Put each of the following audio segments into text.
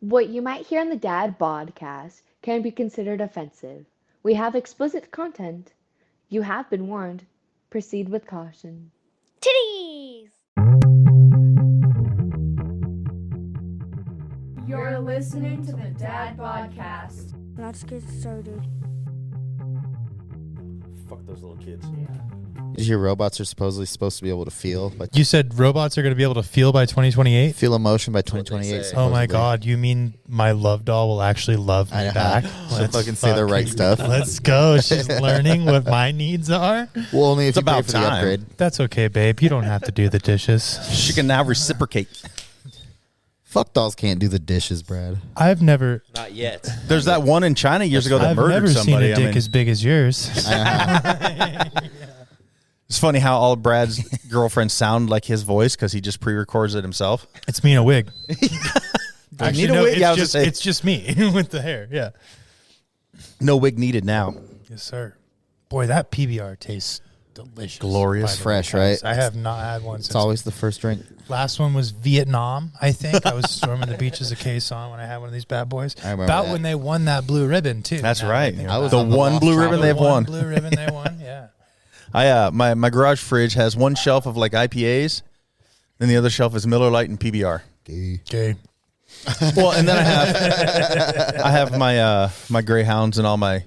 What you might hear on the Dad Podcast can be considered offensive. We have explicit content. You have been warned. Proceed with caution. Titties! You're listening to the Dad Podcast. Let's get started. Fuck those little kids. Did you hear robots are supposed to be able to feel? You said robots are going to be able to feel by 2028? Feel emotion by 2028. Oh my God. You mean my love doll will actually love me back? She'll fucking say the right stuff. Let's go. She's learning what my needs are. Well, only if It's you pay about for the time. upgrade. That's okay, babe. You don't have to do the dishes. She can now reciprocate. Fuck dolls can't do the dishes, Brad. I've never Not yet. There's that one in China years ago that I've murdered never somebody. seen a dick as big as yours. It's funny how all of Brad's girlfriends sound like his voice because he just pre-records it himself. It's me in a wig. Need a wig? Yeah, I was gonna say. It's just me with the hair. Yeah. No wig needed now. Yes, sir. Boy, that PBR tastes delicious. Glorious. by the Fresh, way, guys. right? I have not had one It's since. always the first drink. Last one was Vietnam, I think. I was storming the beaches of Quezon when I had one of these bad boys. I remember About that. when they won that blue ribbon, too. That's Now that right. think I about was The on the one lost blue travel. ribbon they've One won. blue ribbon they won, yeah. My garage fridge has one shelf of like IPAs, and the other shelf is Miller Lite and PBR. Okay. Well, and then I have my my Greyhounds and all my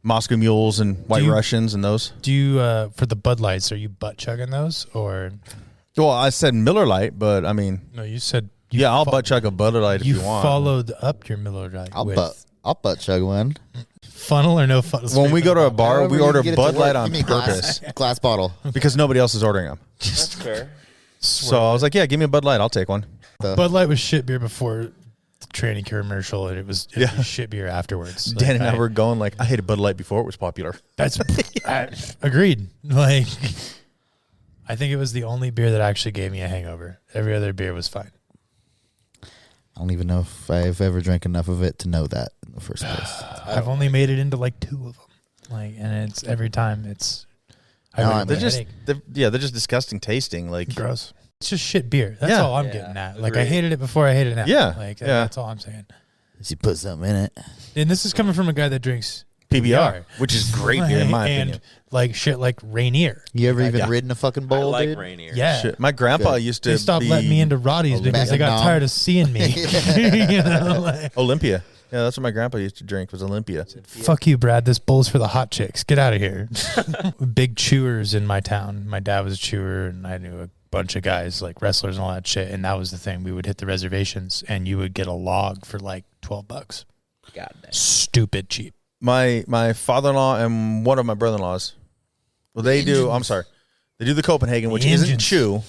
Moscow Mules and White you- Russians and those. Do you, for the Bud Lights, are you butt chugging those? Or, Well, I said Miller Lite, but I mean, no, you said. You yeah, I'll fo- butt chug a Bud Light if you want. followed up your Miller Lite I'll with butt chug one. funnel or no funnel? When we go to a bar, However we you order get it to Bud work. Light on Give me a purpose glass bottle. because nobody else is ordering them. That's fair. So I was like, yeah, give me a Bud Light. I'll take one. Bud Light was shit beer before the training commercial, and it was shit beer afterwards. Dan and I Like, were going like, I hated Bud Light before it was popular. That's agreed. Like, I think it was the only beer that actually gave me a hangover. Every other beer was fine. I don't even know if I've ever drank enough of it to know that in the first place. I've only made it into like 2 of them. Like, and it's every time it's. I No, really I have mean- a They're just, headache. they're just disgusting tasting. Like, Gross. It's just shit beer. That's Yeah. all I'm Yeah, getting at. Like, I agreed. hated it before. I hate it now. Yeah, Like, yeah. that's all I'm saying. You put something in it. And this is coming from a guy that drinks PBR, which is great beer in my and opinion. like shit like Rainier. You ever even Yeah. ridden a fucking I bowl, like dude? Rainier. Yeah. Shit. My grandpa Good. used to They stopped be letting me into Roddy's because they got Nom. tired of seeing me. You know, like, Olympia. Yeah, that's what my grandpa used to drink was Olympia. fuck you, Brad. This bowl's for the hot chicks. Get out of here. Big chewers in my town. My dad was a chewer, and I knew a bunch of guys, like wrestlers and all that shit. And that was the thing. We would hit the reservations, and you would get a log for like $12. God dang. Stupid cheap. My father-in-law and one of my brother-in-laws, well, they do. I'm sorry, they do the Copenhagen, which isn't Engines. chew.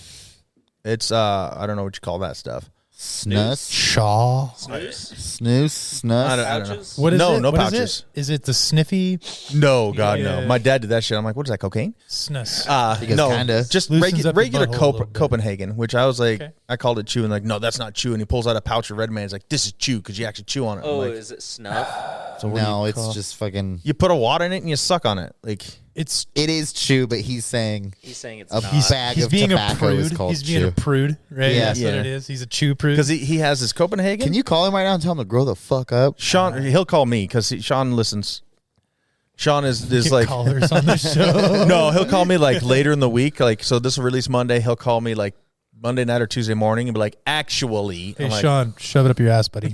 It's I don't know what you call that stuff. Snus? Shaw. Snooze? Snus? I don't know. Pouches? What is No, it? no What is pouches. it? Is it the sniffy No, God, Yeah. no. My dad did that shit. I'm like, what is that, cocaine? snus? Because No, kinda. just Loosens up your regular butthole a little bit. Copenhagen, which I was like, Okay. I called it chew, and like, no, that's not chew. And he pulls out a pouch of Red Man. He's like, this is chew because you actually chew on it. I'm Oh, like, is it snuff? so what do No, you it's call- just fucking. you put a water in it and you suck on it. Like, It's It is chew, but he's saying He's saying it's a not. bag he's of being a tobacco is prude. called He's being chew. a prude, right? Yeah. That's what Yeah. it is. He's a chew prude. because he has his Copenhagen. Can you call him right now and tell him to grow the fuck up? Sean, he'll call me because Sean listens. Sean is Get like, callers on the show. no, he'll call me like later in the week. Like, so this will release Monday. He'll call me like Monday night or Tuesday morning and be like, actually, Hey, I'm like, Sean, shove it up your ass, buddy.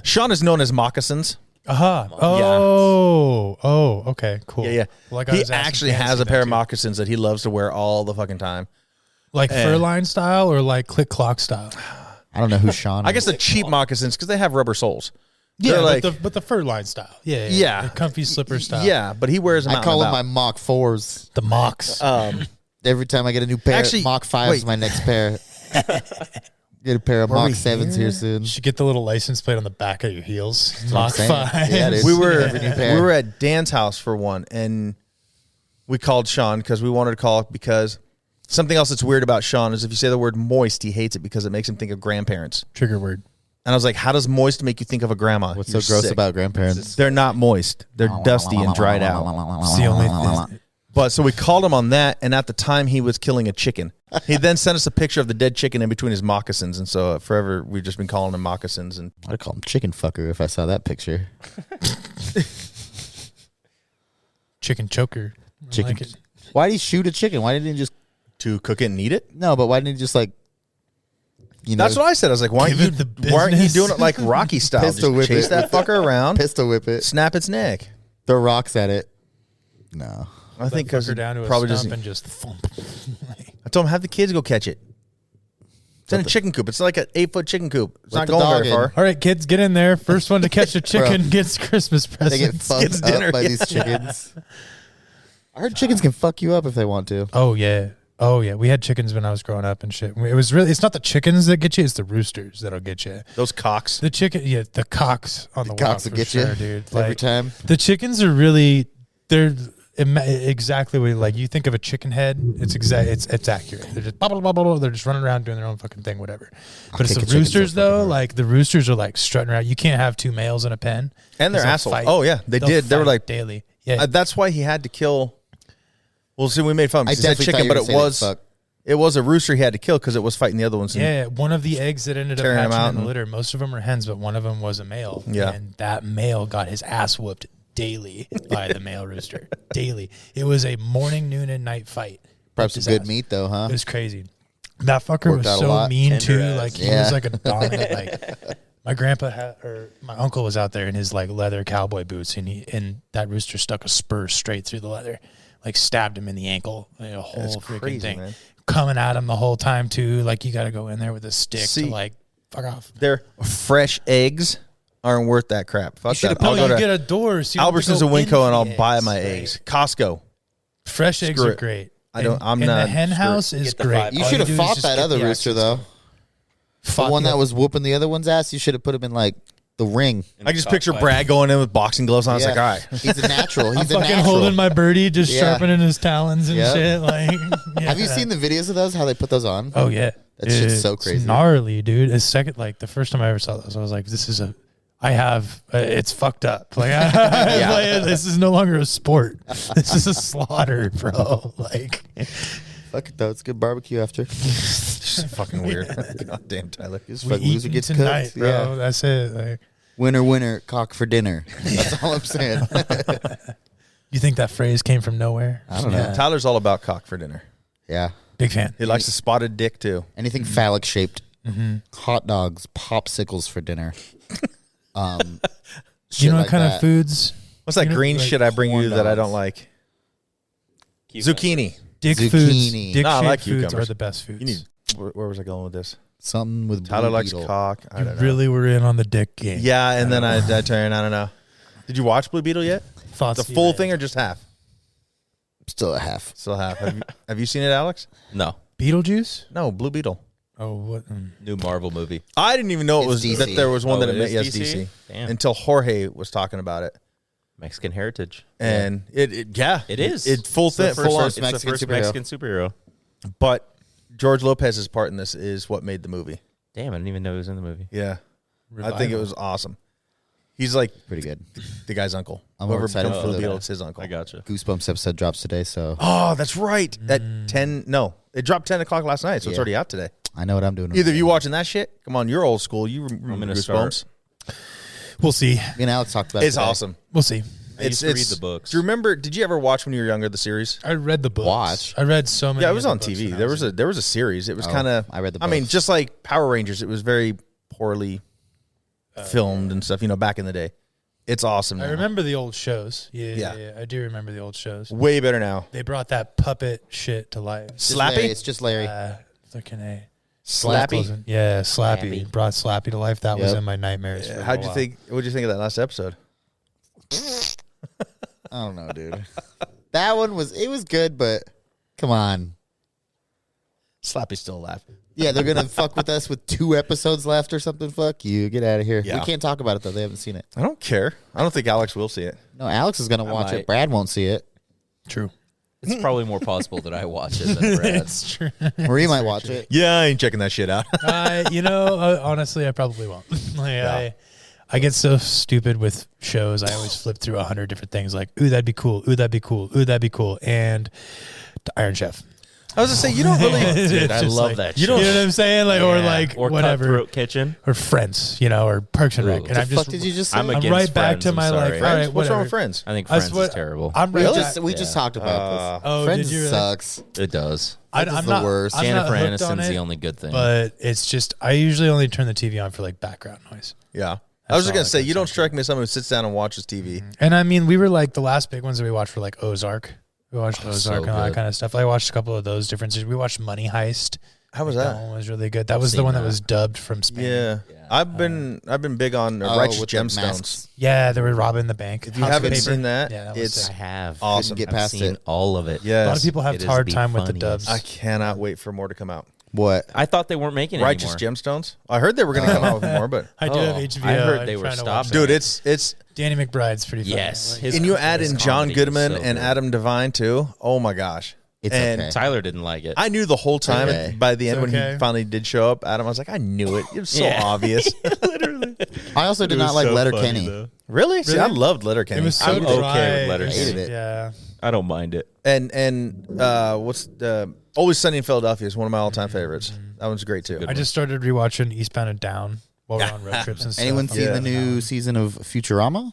Sean is known as moccasins. Aha. Oh, okay, cool. Yeah, yeah. Well, I got He his ass actually in fancy has a now, pair of too. moccasins that he loves to wear all the fucking time. Like Eh. fur-line style or like click-clock style? I don't know who Sean is. I guess the cheap moccasins because they have rubber soles. Yeah, They're like, but the fur-line style. Yeah. Yeah. The comfy slipper style. yeah, but he wears them I out call and them my about. Mach 4s. The mocks. Every time I get a new pair, Actually, Mach 5s wait. is my next pair. Get a pair of Mach we 7s here soon. You should get the little license plate on the back of your heels. what I'm Mach saying. 5. Yeah, dude. We were Every new pair. we were at Dan's house for one, and we called Sean because we wanted to call because something else that's weird about Sean is if you say the word moist, he hates it because it makes him think of grandparents. Trigger word. And I was like, how does moist make you think of a grandma? What's You're so gross sick. about grandparents? They're not moist. They're dusty and dried out. It's the only thing. But so we called him on that, and at the time he was killing a chicken. He then sent us a picture of the dead chicken in between his moccasins, and so forever we've just been calling him moccasins. And I'd call him chicken fucker if I saw that picture. Chicken choker. I Chicken. like it. Why did he shoot a chicken? Why didn't he just? to cook it and eat it. No, but why didn't he just like? You know, That's what I said. I was like, why aren't Give you? it the Why aren't you business. doing it like Rocky style? Pistol Just whip chase it. that fucker around, pistol whip it, snap its neck. throw rocks at it. No, I think because Fucker down to a probably stump doesn't. and just thump. I told him have the kids go catch it. It's in a chicken coop. It's like an 8-foot chicken coop. It's Let not the going dog very in. far. All right, kids, get in there. First one to catch a chicken gets Christmas they get presents. fucked It's up dinner, by yeah. these chickens. I heard chickens can fuck you up if they want to. Oh yeah. Oh yeah. We had chickens when I was growing up and shit. It was really. It's not the chickens that get you. It's the roosters that'll get you. Those cocks. The chicken. Yeah, the cocks on the, Cocks walk will for get sure, you dude. every Like, time. the chickens are really. They're exactly what like you think of a chicken head. It's exact. It's accurate. They're just blah, blah, blah, blah, blah. They're just running around doing their own fucking thing, whatever. But it's kick the a chicken roosters so fucking though. hard. Like the roosters are like strutting around. You can't have two males in a pen. And they're 'cause they'll assholes. fight. Oh, yeah, they They'll did. They were fight like- daily. Yeah. That's why he had to kill. Well, see, we made fun of him. I He said definitely chicken, thought you but were it gonna say was they fuck. it was a rooster he had to kill because it was fighting the other ones. And Yeah, one of the eggs that ended up Tearing 'em hatching out in the and- litter, most of them are hens, but one of them was a male. Yeah. And that male got his ass whooped daily by the male rooster. Daily. It was a morning, noon, and night fight. Perhaps Whooped some his good ass. meat though, huh? It was crazy. That fucker Worked was out a so lot. mean Tender too. ass. Like he Yeah. was like a dominant. Like my grandpa had, or my uncle was out there in his like leather cowboy boots, and that rooster stuck a spur straight through the leather, like stabbed him in the ankle. Like, a whole That's freaking crazy, thing man. coming at him the whole time too. Like you got to go in there with a stick See- to like fuck off. their fresh eggs aren't worth that crap. Fuck You should have that. I'll probably go to get a door. So you don't have to Albertsons go and in Winco for and I'll the buy eggs. my Right. eggs. Costco. Fresh eggs Screw are it. great. I don't- I'm and not- the hen screw it. house is Get the great. five- You All should have do is fought just that get other the rooster access. though. Fought The one the that other- was whooping the other one's ass. You should have put him in like the ring. I just picture Brad going in with boxing gloves on. I was Yeah. like, all right. He's a natural. I'm He's a fucking natural. holding my birdie, just Yeah. sharpening his talons and Yep. shit. Like, Have you seen the videos of those? How they put those on? Oh yeah, That shit's so It's crazy. gnarly, dude. It's second, like the first time I ever saw those, I was like, "This is a, I have, it's fucked up. Like, like, this is no longer a sport. This is a slaughter, bro. Like, Fuck it though. It's good barbecue after. It's fucking weird. God damn, Tyler. Just we fuck loser eating gets tonight, cooked. bro. Yeah. That's it. Like, Winner, winner, cock for dinner. That's all I'm saying. you think that phrase came from nowhere? I don't know. Tyler's all about cock for dinner. Yeah. Big fan. He likes a spotted dick too. Anything phallic shaped. Hot dogs, popsicles for dinner. Do you know what like kind that. of foods? What's that You know, green like shit I bring you corn that I don't dogs. like? Cucumbers. Zucchini. Dick Zucchini. foods. Dick No, I like foods are cucumbers. the best foods. You need. Where was I going with this? Something with Tyler blue likes beetle. cock. I You don't know. really were in on the dick game. Yeah, and then I turned. I don't know. Did you watch Blue Beetle yet? Thoughts The full thing or just half? Still a half. Still half. Have you seen it, Alex? No. Beetlejuice? No, Blue Beetle. Oh, what? New Marvel movie. I didn't even know it It's was DC. that there was one Oh, that it it made. Yes, is DC. DC? Damn. Until Jorge was talking about it, Mexican heritage. and it yeah, It is. It full It's the thing, first- full on. It's the Mexican first superhero. Mexican superhero. But George Lopez's part in this is what made the movie. Damn, I didn't even know he was in the movie. Yeah, I think it was awesome. He's like Pretty good. the guy's uncle. I'm Whoever excited becomes for Blue the- Beetle, it's his uncle. I gotcha. Goosebumps episode drops today, so Oh, that's right. At 10, no, it dropped 10 o'clock last night, so it's Yeah. already out today. I know what I'm doing. Either of you watching that shit? Come on, you're old school. You remember gonna Goosebumps? We'll see. Me and Alex talked about It's it today. awesome. We'll see. I used to read the books. Do you remember? Did you ever watch when you were younger the series? I read the books. Watch. I read so many. Yeah, it was of the on books TV. when I There was a series. It was Oh, kind of. I read the I mean, books. just like Power Rangers, it was very poorly filmed and stuff. You know, back in the day. It's awesome. I now. remember the old shows. Yeah, Yeah. yeah, I do remember the old shows. Way better now. They brought that puppet shit to life. It's just Larry. Slappy, It's just Larry. Fucking A. Slappy. Yeah, Slappy. Slappy. Brought Slappy to life. That was Yep. in my nightmares. for a How'd you while. think? What'd you think of that last episode? I don't know, dude. That one was good, but come on. Slappy's still alive. Yeah, they're gonna fuck with us with 2 episodes left or something. Fuck you. Get out of here. Yeah. We can't talk about it though. They haven't seen it. I don't care. I don't think Alex will see it. No, Alex is gonna watch might. it. Brad won't see it. True. It's probably more possible that I watch it than Brad. It's true. Marie might watch it. Yeah, I ain't checking that shit out. Honestly, I probably won't. Like, I get so stupid with shows. I always flip through 100 different things. Like, ooh, that'd be cool. Ooh, that'd be cool. Ooh, that'd be cool. And Iron Chef. I was gonna say you don't really. It's Dude, I just love like- that You shit. know what I'm saying? Like, or Yeah. like or whatever. Cutthroat Kitchen. Or Friends, or Parks and Rec. Ooh. And The I'm fuck just, did you just say? I'm I'm against right back Friends, to I'm my sorry. like, all right, What's wrong whatever. with Friends? I think That's Friends what- is terrible. I'm right Really? back. We just talked about Oh, Friends did you really? sucks. It does. Friends is I'm the not, worst. I'm Jennifer not hooked on Aniston's it, the only good thing. but it's just I usually only turn the TV on for like background noise. Yeah. I was just all gonna I say can you don't say. strike me as someone who sits down and watches TV. And I mean, we were like the last big ones that we watched were like Ozark. We watched Ozark so and all that good. kind of stuff. I watched a couple of those differences. We watched Money Heist. How was That that? one was really good. That was the seen one that that. was dubbed from Spain. Yeah. I've been big on Righteous with the Gemstones. masks. Yeah, they were robbing the bank. If you House of haven't Paper. seen that, Yeah, that was it's sick. I have. awesome. Couldn't get I've past seen it. all of it. Yes. A lot of people have It is hard the time with the funniest. dubs. I cannot wait for more to come out. What? I thought they weren't making Righteous anymore. Gemstones. I heard they were going to come out with more, but I do have Oh, HBO. I heard I'm they were trying to watch stopping. that. dude, it's Danny McBride's pretty funny. Yes, Like, his- and you add his in John comedy is Goodman so and good. Adam Devine too. Oh my gosh. It's and okay. Tyler didn't like it. I knew the whole time. Okay. By the end, It's when he okay. finally did show up, Adam, I was like, I knew it. It was so Yeah. obvious. I also did not like Letterkenny. Really? See, I loved It Letterkenny. was so I'm dry. okay with Letterkenny. Hated it. Yeah. I don't mind it. and what's Always Sunny in Philadelphia is one of my all-time favorites. That one's great too. I just started rewatching Eastbound and Down while we're on road trips and stuff. Anyone seen Yeah. the new season of Futurama?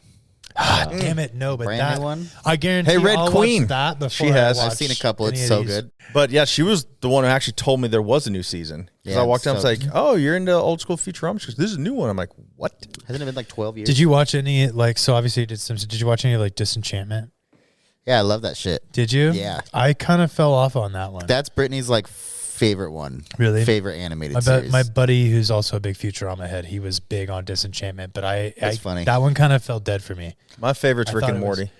Ah, damn it, no, but Brand that new one? I guarantee. Hey, Red I'll Queen. watch that before She has. I watch I've seen a couple. any It's of so these. good. But yeah, she was the one who actually told me there was a new season. Because Yeah, I walked up and so- was like, "Oh, you're into old school Futurama?" She goes, "This is a new one." I'm like, "What?" Hasn't it been like 12 years? Did you watch any like? So obviously you did some. Did you watch any like Disenchantment? Yeah, I love that shit. Did you? Yeah. I kind of fell off on that one. That's Brittany's like favorite one. Really? Favorite animated My, series. my buddy, who's also a big Futurama head, he was big on Disenchantment, but That's funny. that one kind of fell dead for me. My favorite's I Rick thought and it was- Morty.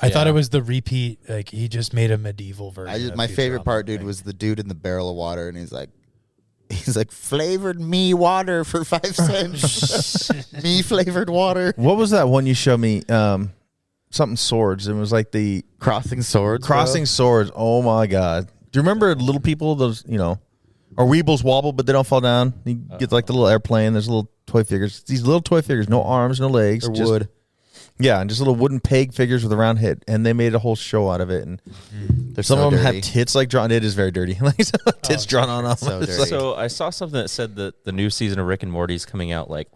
I thought Yeah. it was the repeat. Like he just made a medieval version. of My favorite Futurama, part, dude, like- was the dude in the barrel of water, and he's like, flavored me water for 5 cents. Me flavored water. What was that one you showed me? Something swords. It was like the Crossing swords. bro. crossing swords. Oh my god! Do you remember little people? Those or Weebles wobble, but they don't fall down. You get like the little airplane. There's little toy figures. These little toy figures, no arms, no legs, Or just wood. Yeah, and just little wooden peg figures with a round head, and they made a whole show out of it. And They're some so of them dirty. have tits like drawn. It is very dirty, like tits drawn on them. So It's dirty. like- So I saw something that said that the new season of Rick and Morty is coming out like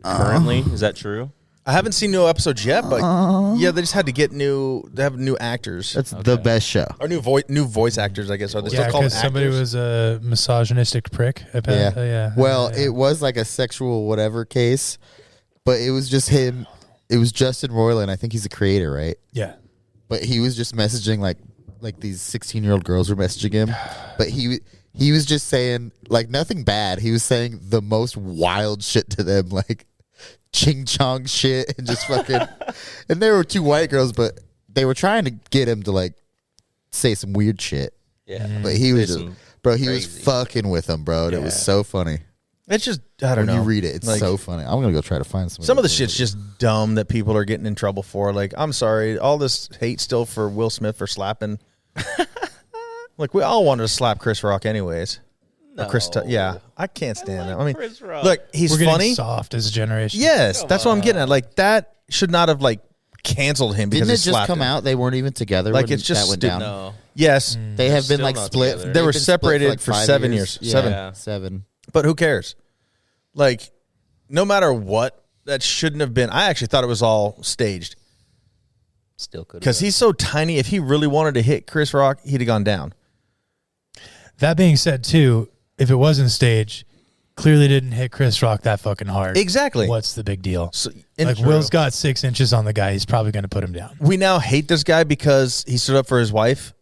currently. Is that true? I haven't seen no episodes yet, but yeah, they just had to get new. They have new actors That's the best show. or new voice actors, I guess. Are they Yeah, still called because actors? somebody was a misogynistic prick. Yeah. Yeah. Well, Yeah. it was like a sexual whatever case, but it was just him. It was Justin Roiland. I think he's a creator, right? Yeah. But he was just messaging like these 16-year-old girls were messaging him, but he was just saying like nothing bad. He was saying the most wild shit to them, like ching chong shit and just fucking. And there were 2 white girls, but they were trying to get him to like say some weird shit. Yeah. But he was Say just, some bro. He was crazy. fucking with them, bro. And it was so funny. It's just I don't When know. you read it, it's Like, so funny. I'm gonna go try to find some of the shit's just dumb that people are getting in trouble for. Like, I'm sorry, all this hate still for Will Smith for slapping. Like, we all wanted to slap Chris Rock, anyways. Or Chris, yeah, I can't stand that. I mean, Chris Rock. look, he's We're getting funny. soft as a generation. Yes, that's what I'm getting at. Like, that should not have like canceled him because Didn't it he just slapped come him. out? They weren't even together. Like, when it's just that went stupid. down. No. Yes, They have been still like not split. together. They were they've been split separated like for 5 7 years. Yeah, 7. Yeah. 7. but who cares? Like, no matter what, that shouldn't have been. I actually thought it was all staged Still could. because he's so tiny. If he really wanted to hit Chris Rock, he'd have gone down. That being said, too, if it wasn't staged, clearly didn't hit Chris Rock that fucking hard. Exactly. What's the big deal? So, and Like Will's got 6 inches on the guy. He's probably going to put him down. we now hate this guy because he stood up for his wife.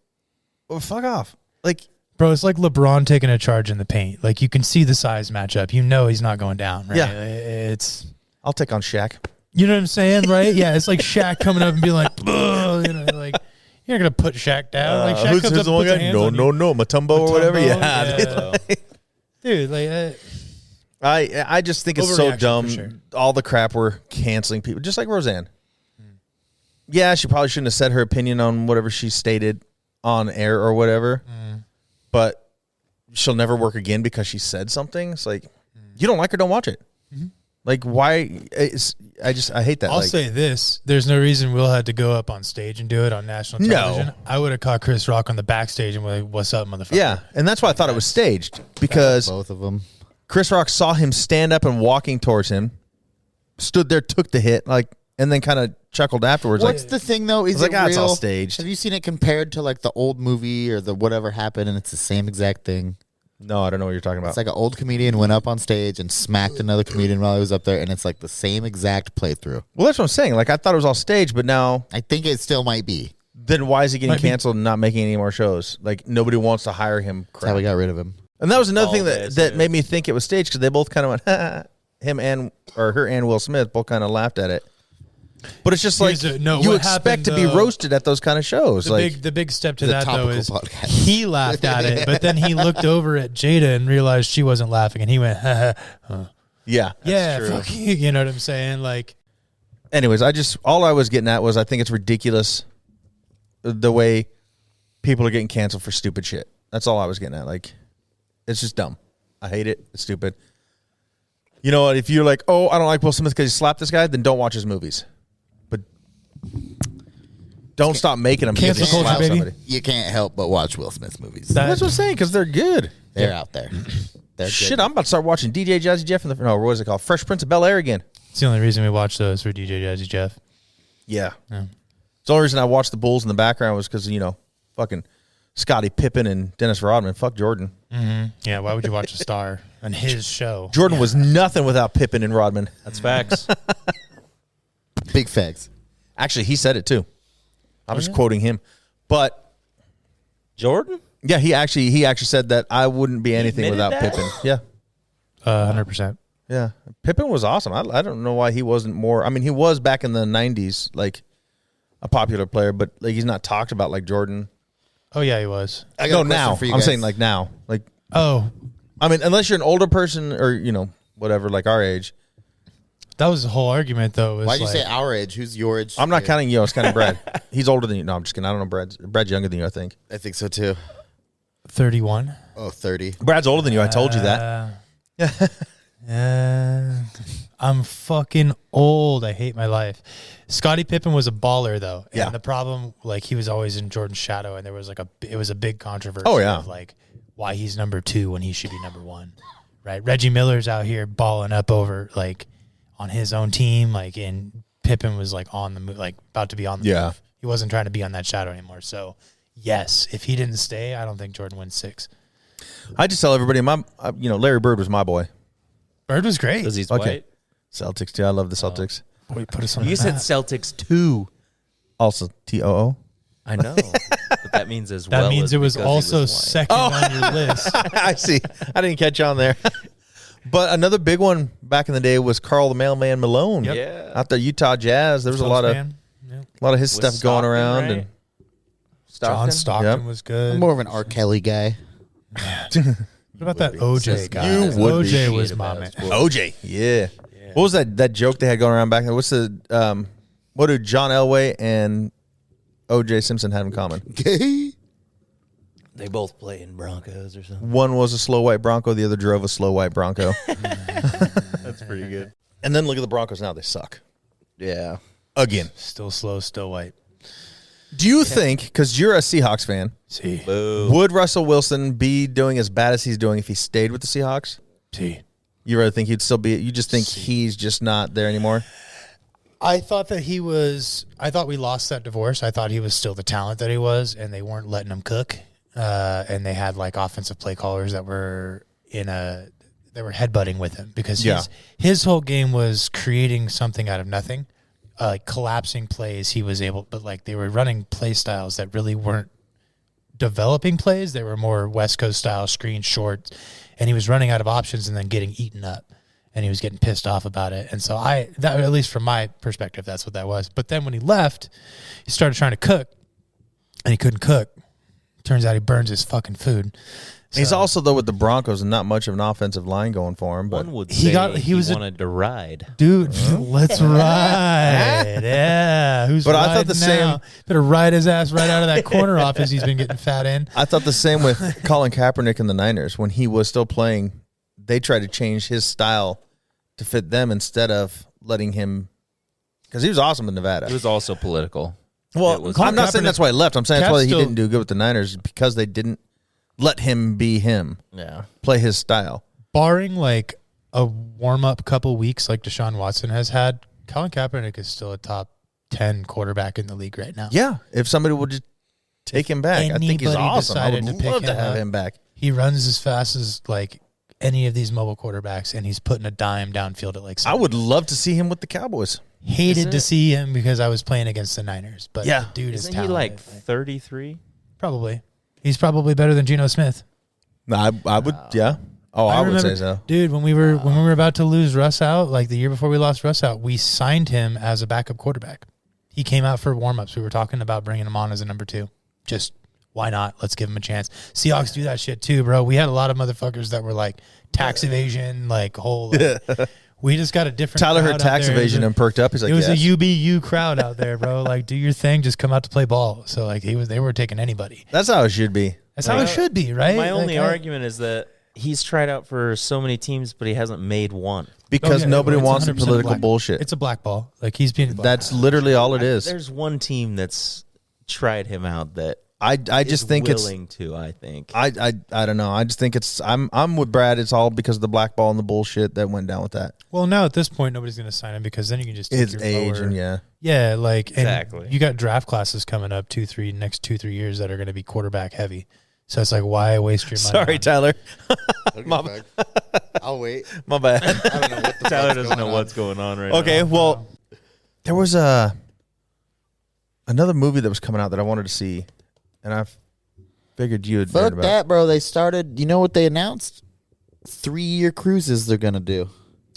Well, fuck off. Like, Bro, it's like LeBron taking a charge in the paint. Like you can see the size matchup. You know he's not going down, right? Yeah. It's I'll take on Shaq. you know what I'm saying, right? Yeah, it's like Shaq coming up and being like, "Ugh," you know, like you're not gonna put Shaq down. Like Shaq comes up and puts a hands on you. No, Matumbo or whatever. Matumbo, Yeah. Dude, like I just think it's so Overreaction, dumb. for sure. All the crap we're canceling people, just like Roseanne. Yeah, she probably shouldn't have said her opinion on whatever she stated on air or whatever, but she'll never work again because she said something. It's like, you don't like her, don't watch it. Like, why? I hate that. I'll like, say this: there's no reason Will had to go up on stage and do it on national television. No. I would have caught Chris Rock on the backstage and be like, "What's up, motherfucker?" yeah, and that's why I thought it was staged because Both of them. Chris Rock saw him stand up and walking towards him, stood there, took the hit, like, and then kind of chuckled afterwards. What's like, the thing though? Is I was it like, it's real? all staged. Have you seen it compared to like the old movie or the whatever happened, and it's the same exact thing? No, I don't know what you're talking about. It's like an old comedian went up on stage and smacked another comedian while he was up there, and it's like the same exact playthrough. Well, that's what I'm saying. Like, I thought it was all staged, but now, I think it still might be. then why is he getting Might be. canceled and not making any more shows? Like, nobody wants to hire him. That's how we got rid of him. And that was another thing All that day, made me think it was staged because they both kind of went, him and or her and Will Smith both kind of laughed at it. But it's just like Here's no, you what expect happened, to be roasted at those kind of shows. The big step to The that though topical is podcast. he laughed at it, but then he looked over at Jada and realized she wasn't laughing, and he went, yeah. "Yeah, true. fuck you." You know what I'm saying? Like, Anyways, all I was getting at was I think it's ridiculous the way people are getting canceled for stupid shit. That's all I was getting at. Like, it's just dumb. I hate it. It's stupid. You know what? If you're like, oh, I don't like Will Smith because he slapped this guy, then don't watch his movies. But don't stop making them. because Cancel he culture, slapped baby. somebody. You can't help but watch Will Smith movies. That's what I'm saying because they're good. They're out there. They're Shit, good. I'm about to start watching DJ Jazzy Jeff and what is it called? Fresh Prince of Bel-Air again. it's the only reason we watch those for DJ Jazzy Jeff. Yeah. Yeah. It's the only reason I watched the Bulls in the background was because, fucking Scottie Pippen and Dennis Rodman. Fuck Jordan. Yeah, why would you watch a star on his show? Jordan was nothing without Pippen and Rodman. That's facts. Big facts. Actually, he said it too. I'm just quoting him. But Jordan? yeah, he actually said that I wouldn't be anything admitted without that? Pippen. Yeah. 100%. Yeah. Pippen was awesome. I don't know why he wasn't more. I mean, he was back in the 90s, like a popular player, but like he's not talked about like Jordan. Oh yeah, he was. I No, got a question now. for you I'm guys. saying like now. Like, Oh, I mean, unless you're an older person or, whatever, like our age. that was the whole argument though. Was Why'd you like, say our age? Who's your age? I'm not Yeah. counting you. I was counting Brad. He's older than you. No, I'm just kidding. I don't know. Brad's younger than you, I think. I think so too. 31? Oh, 30. Brad's older than you. I told you that. I'm fucking old. I hate my life. Scottie Pippen was a baller though. And Yeah. the problem, like, he was always in Jordan's shadow, and there was it was a big controversy. Oh, yeah. Of, like, why he's number 2 when he should be number 1. Right? Reggie Miller's out here balling up over, like, on his own team, like, and Pippen was like on the move, like about to be on the Yeah. move. He wasn't trying to be on that shadow anymore. So, yes, if he didn't stay, I don't think Jordan wins 6. I just tell everybody, Larry Bird was my boy. Bird was great. Because he's Okay. white. Celtics, too. I love the Celtics. Boy, put us on You the said map. Celtics 2. Also, TOO. I know. But that means as That well. means as it was because he also white. second on your list. I see. I didn't catch on there. But another big one back in the day was Carl the Mailman Malone. Yep. Yeah. Out there, Utah Jazz. There was a lot of Man. Yep. his Was stuff going Stockton, around. right? And John Stockton Yep. was good. I'm more of an R. Kelly guy. What about that OJ guy? You would be. OJ was my man. OJ, yeah. What was that joke they had going around back then? What's the what do John Elway and OJ Simpson have in common? Gay. They both play in Broncos or something. One was a slow white Bronco, the other drove a slow white Bronco. That's pretty good. And then look at the Broncos now; they suck Yeah. again. Still slow, still white. Do you think, because you're a Seahawks fan, See, would Russell Wilson be doing as bad as he's doing if he stayed with the Seahawks? see. You really think he'd still be? You just think he's just not there anymore? I thought that he was. I thought we lost that divorce. I thought he was still the talent that he was, and they weren't letting him cook. And they had like offensive play callers that were they were headbutting with him because his whole game was creating something out of nothing, like collapsing plays. He was able, but like they were running play styles that really weren't developing plays. They were more West Coast style, screen short, and he was running out of options and then getting eaten up. And he was getting pissed off about it. And so at least from my perspective, that's what that was. But then when he left, he started trying to cook, and he couldn't cook. Turns out he burns his fucking food. He's So- also, though, with the Broncos and not much of an offensive line going for him. But One would He say got- he he was a- wanted to ride. Dude, let's ride. Yeah. Who's But I thought riding the now? same- Better ride his ass right out of that corner office he's been getting fat in. I thought the same with Colin Kaepernick and the Niners. When he was still playing, they tried to change his style to fit them instead of letting him, because he was awesome in Nevada. It was also political. Well, I'm not saying that's why he left. I'm saying that's Cap why he still- didn't do good with the Niners, because they didn't let him be him, Yeah. play his style. Barring like a warm-up couple weeks like Deshaun Watson has had, Colin Kaepernick is still a top 10 quarterback in the league right now. Yeah, if somebody would just take him back, I think he's Anybody awesome. I would decided to pick love to him have up. him back. He runs as fast as like any of these mobile quarterbacks, and he's putting a dime downfield at like I 7. would love to see him with the Cowboys. Hated to Isn't it- see him because I was playing against the Niners, but Yeah. the dude is Isn't he talented. like 33? Probably. He's probably better than Geno Smith. No, I would, yeah. Oh, I would remember- say so. Dude, when we were about to lose Russ out, like the year before we lost Russ out, we signed him as a backup quarterback. He came out for warm-ups. We were talking about bringing him on as a number 2. Just why not? Let's give him a chance. Seahawks do that shit too, bro. We had a lot of motherfuckers that were like tax evasion, like whole. Like, we just got a different. Tyler crowd heard out tax there. evasion and perked up. He's like, It was yes. a UBU crowd out there, bro. Like, do your thing. Just come out to play ball. So like they were taking anybody. That's how it should be. That's how it should be, right? My only Like, argument is that he's tried out for so many teams, but he hasn't made one. Because Oh, yeah, nobody it's wants the 100% political black- bullshit. It's a blackball. Like he's being. That's literally all it is. There's one team that's tried him out that I just is think it's willing to. I think. I don't know. I just think it's I'm with Brad. It's all because of the black ball and the bullshit that went down with that. Well, now at this point, nobody's going to sign him because then you can just take His your age lower- and yeah. Yeah, like and Exactly. you got draft classes coming up next 2-3 years that are going to be quarterback heavy. So it's like, why waste your money? Sorry, on- Tyler. Okay, I'll wait. My bad. I don't know what the Tyler fuck's doesn't going know on. what's going on right now. Okay, well, there was another movie that was coming out that I wanted to see, and I figured you had heard Fuck about. that, bro. They started. You know what they announced? 3-year cruises they're gonna do.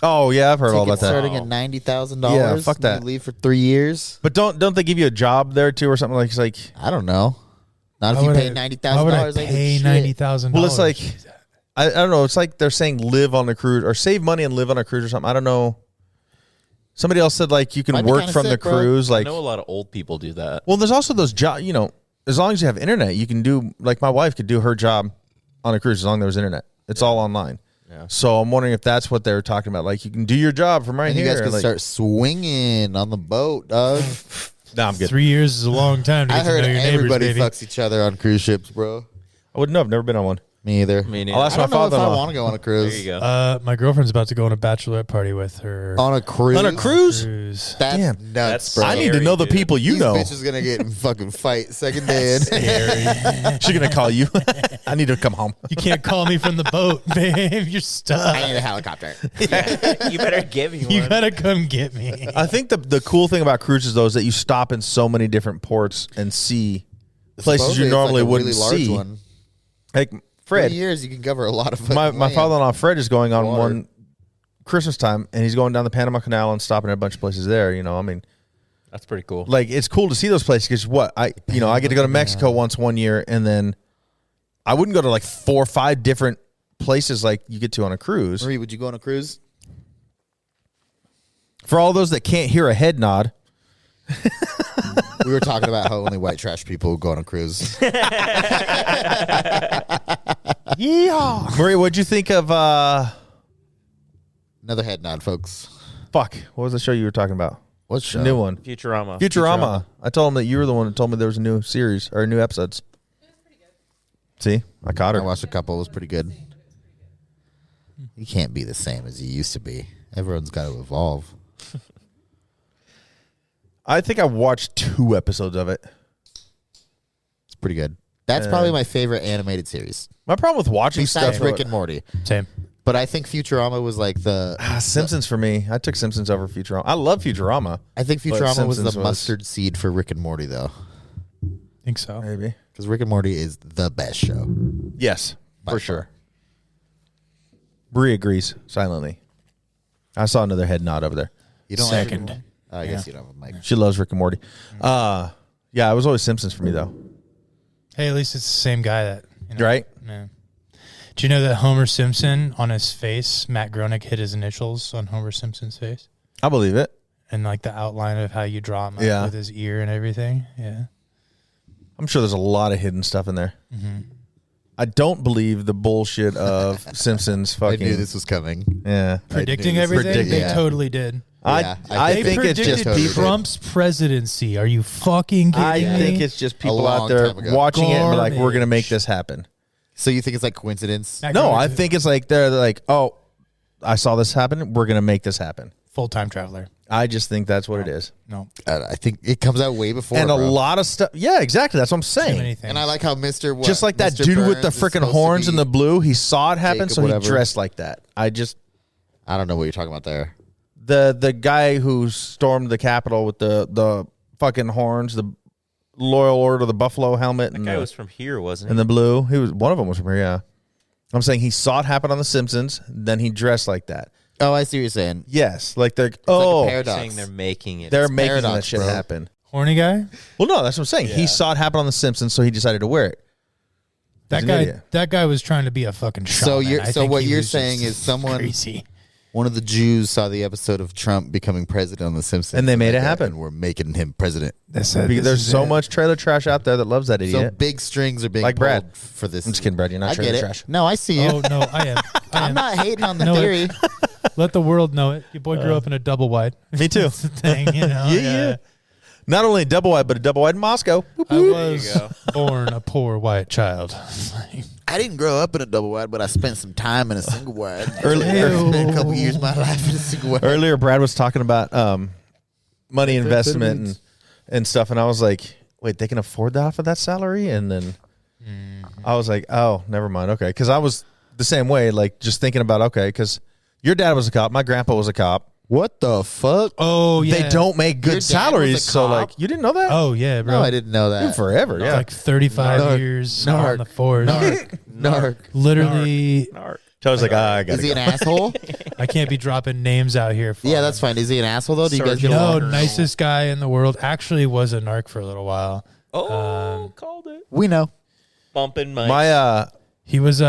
Oh yeah, I've heard all about Tickets that. starting at $90,000. Yeah, fuck that. You leave for 3 years. But don't they give you a job there too or something like? It's like, I don't know. Not if Why you would pay I- $90,000. Why would I Ain't it pay shit? $90,000? well, it's like I don't know. It's like they're saying live on the cruise or save money and live on a cruise or something. I don't know. Somebody else said like you can Might be work kinda from the sick, bro. cruise. I Like, know a lot of old people do that. well, there's also those jobs. You know, as long as you have internet, you can do. Like my wife could do her job on a cruise as long as there was internet. It's all online. Yeah. So I'm wondering if that's what they're talking about. Like you can do your job from right And you here. guys can like, start swinging on the boat, dog. No, I'm good. 3 years is a long time to I get to heard know your neighbors, everybody baby. fucks each other on cruise ships, bro. I wouldn't know. I've never been on one. Me either. I mean, I'll ask I my don't know if I father-in-law. want to go on a cruise. there you go. My girlfriend's about to go on a bachelorette party with her On a cruise? On a cruise? cruise. That's Damn. nuts, That's bro. I need to know the dude. people you These know. bitches gonna get in fucking fight second day in. She's gonna call you. I need to come home. You can't call me from the boat, babe. You're stuck. I need a helicopter. You better give me You one. gotta come get me. I think the cool thing about cruises though is that you stop in so many different ports and see places Supposedly you it's normally like a wouldn't really large see. one. Like 3 Fred, years you can cover a lot of fucking my land. father-in-law Fred is going on Water. one Christmas time, and he's going down the Panama Canal and stopping at a bunch of places there. You know, I mean, That's pretty cool. like it's cool to see those places because I get to go to Mexico once one year, and then I wouldn't go to like 4 or 5 different places like you get to on a cruise. Marie, would you go on a cruise? For all those that can't hear a head nod, We were talking about how only white trash people go on a cruise. Yeah. Marie, what'd you think of Another head nod, folks. fuck? What was the show you were talking about? What's The show? new one. Futurama. Futurama. I told him that you were the one that told me there was a new series or new episodes. See, I caught I her. watched a couple. It was pretty good. You can't be the same as you used to be. Everyone's got to evolve. I think I watched 2 episodes of it. It's pretty good. That's probably my favorite animated series. My problem with watching Besides stuff, Rick and Morty. Same. But I think Futurama was like the... Simpsons for me. I took Simpsons over Futurama. I love Futurama. I think But Futurama was Simpsons the was- mustard seed for Rick and Morty, though. Think so. Maybe. Because Rick and Morty is the best show. Yes, By for far. sure. Bree agrees silently. I saw another head nod over there. You don't Second. Have, I guess you don't have a mic. She loves Rick and Morty. Yeah, it was always Simpsons for me though. Hey, at least it's the same guy that. You know, Right? Yeah. Do you know that Homer Simpson on his face, Matt Groening hit his initials on Homer Simpson's face? I believe it. And like the outline of how you draw him up Yeah. with his ear and everything. Yeah. I'm sure there's a lot of hidden stuff in there. I don't believe the bullshit of Simpsons I fucking. knew this was coming. Yeah. Predicting this. everything? Predicting, They yeah. totally did. Yeah, I They think it's just predicted people. Trump's presidency. Are you fucking kidding I me? think it's just people long out there time ago. watching it and be like, we're going to make Garbage. this happen. So you think it's like coincidence? Not No, going I to- think it's like they're like, oh, I saw this happen. We're going to make this happen. full-time traveler. I just think that's what it is. No, I think it comes out way before. And a bro. lot of stuff. Yeah, exactly. That's what I'm too many saying. things. And I like how Mr. Just like that Mr. dude with the Burns is freaking supposed to horns and be- the blue, he saw it happen, Jacob, so whatever. he dressed like that. I don't know what you're talking about there. The guy who stormed the Capitol with the fucking horns, the Loyal Order, the buffalo helmet, That and guy the, was from here, wasn't he? and the blue. He was one of them was from here. Yeah, I'm saying he saw it happen on The Simpsons. Then he dressed like that. Oh, I see what you're saying. Yes, like they're Like a oh paradox. saying they're making it. they're making paradox, that shit bro. happen. horny guy. Well, no, that's what I'm saying. Yeah. He saw it happen on The Simpsons, so he decided to wear it. That He's an guy. idiot. That guy was trying to be a fucking shaman. So you're- I so think what he you're was saying just is someone- crazy. One of the Jews saw the episode of Trump becoming president on The Simpsons, And they made it like, happen. And we're making him president. This Because there's so much trailer trash out there that loves that So idiot. big strings are being Like Brad. pulled for this. I'm just kidding, Brad. You're not I trailer get it. trash. No, I see you. Oh no, I am. I I'm am. not hating on the No, theory. Let the world know it. Your boy grew up in a double wide. Me too. That's the thing, you know. Yeah. Not only a double wide, but a double wide in Moscow. I was born a poor white child. I didn't grow up in a double wide, but I spent some time in a single wide. Earlier- Spent a couple years of my life in a single wide. Earlier, Brad was talking about money investment and stuff, and I was like, "Wait, they can afford that off of that salary?" And then I was like, "Oh, never mind, okay." Because I was the same way, like just thinking about okay, because your dad was a cop, my grandpa was a cop. What the fuck? Oh yeah. They don't make Your good dad was salaries, a so cop? like you didn't know that? Oh yeah, bro. No, I didn't know that. Forever, yeah. Like 35 Narc. years Narc. on the force. Narc. Literally, So I was like, I got Is he an asshole? I can't be dropping names out here. For Yeah, that's fine. Is he an asshole though? Do you guys Sergeant get No, along? Colonel. nicest guy in the world. Actually, was a narc for a little while. Oh, called it. We know. Bumping mics. my He was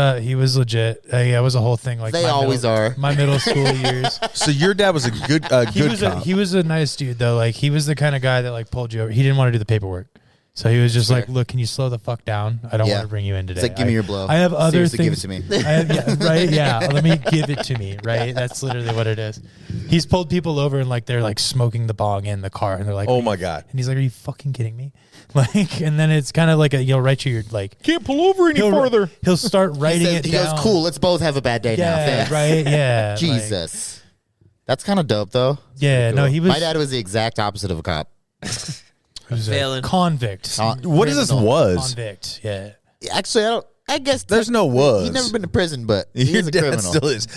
legit. Yeah, it was a whole thing. Like They my always are. My middle school years. so your dad was a good cop. He was a nice dude though. Like he was the kind of guy that like pulled you over. He didn't want to do the paperwork. So he was just like, look, can you slow the fuck down? I don't Yeah. want to bring you in today. It's like, give me I- your blow. I have other Seriously, give it things. to me. I have, yeah, right? Yeah. Let me give it to me. Right. That's literally what it is. He's pulled people over and like they're like smoking the bong in the car and they're like, Oh my god. and he's like, are you fucking kidding me? Like, and then it's kind of like you'll write you your like, Can't pull over any he'll, further. he'll start writing it He down. goes, cool, let's both have a bad day now. Yeah. Thanks. Right. Yeah. like- Jesus. That's kind of dope though. yeah. No, he was. My dad was the exact opposite of a cop. he was a Failing. convict. What is this Criminal. was? Convict. Yeah. Actually, I guess There's no was. He's never been to prison, but he Your is a dad criminal. still is.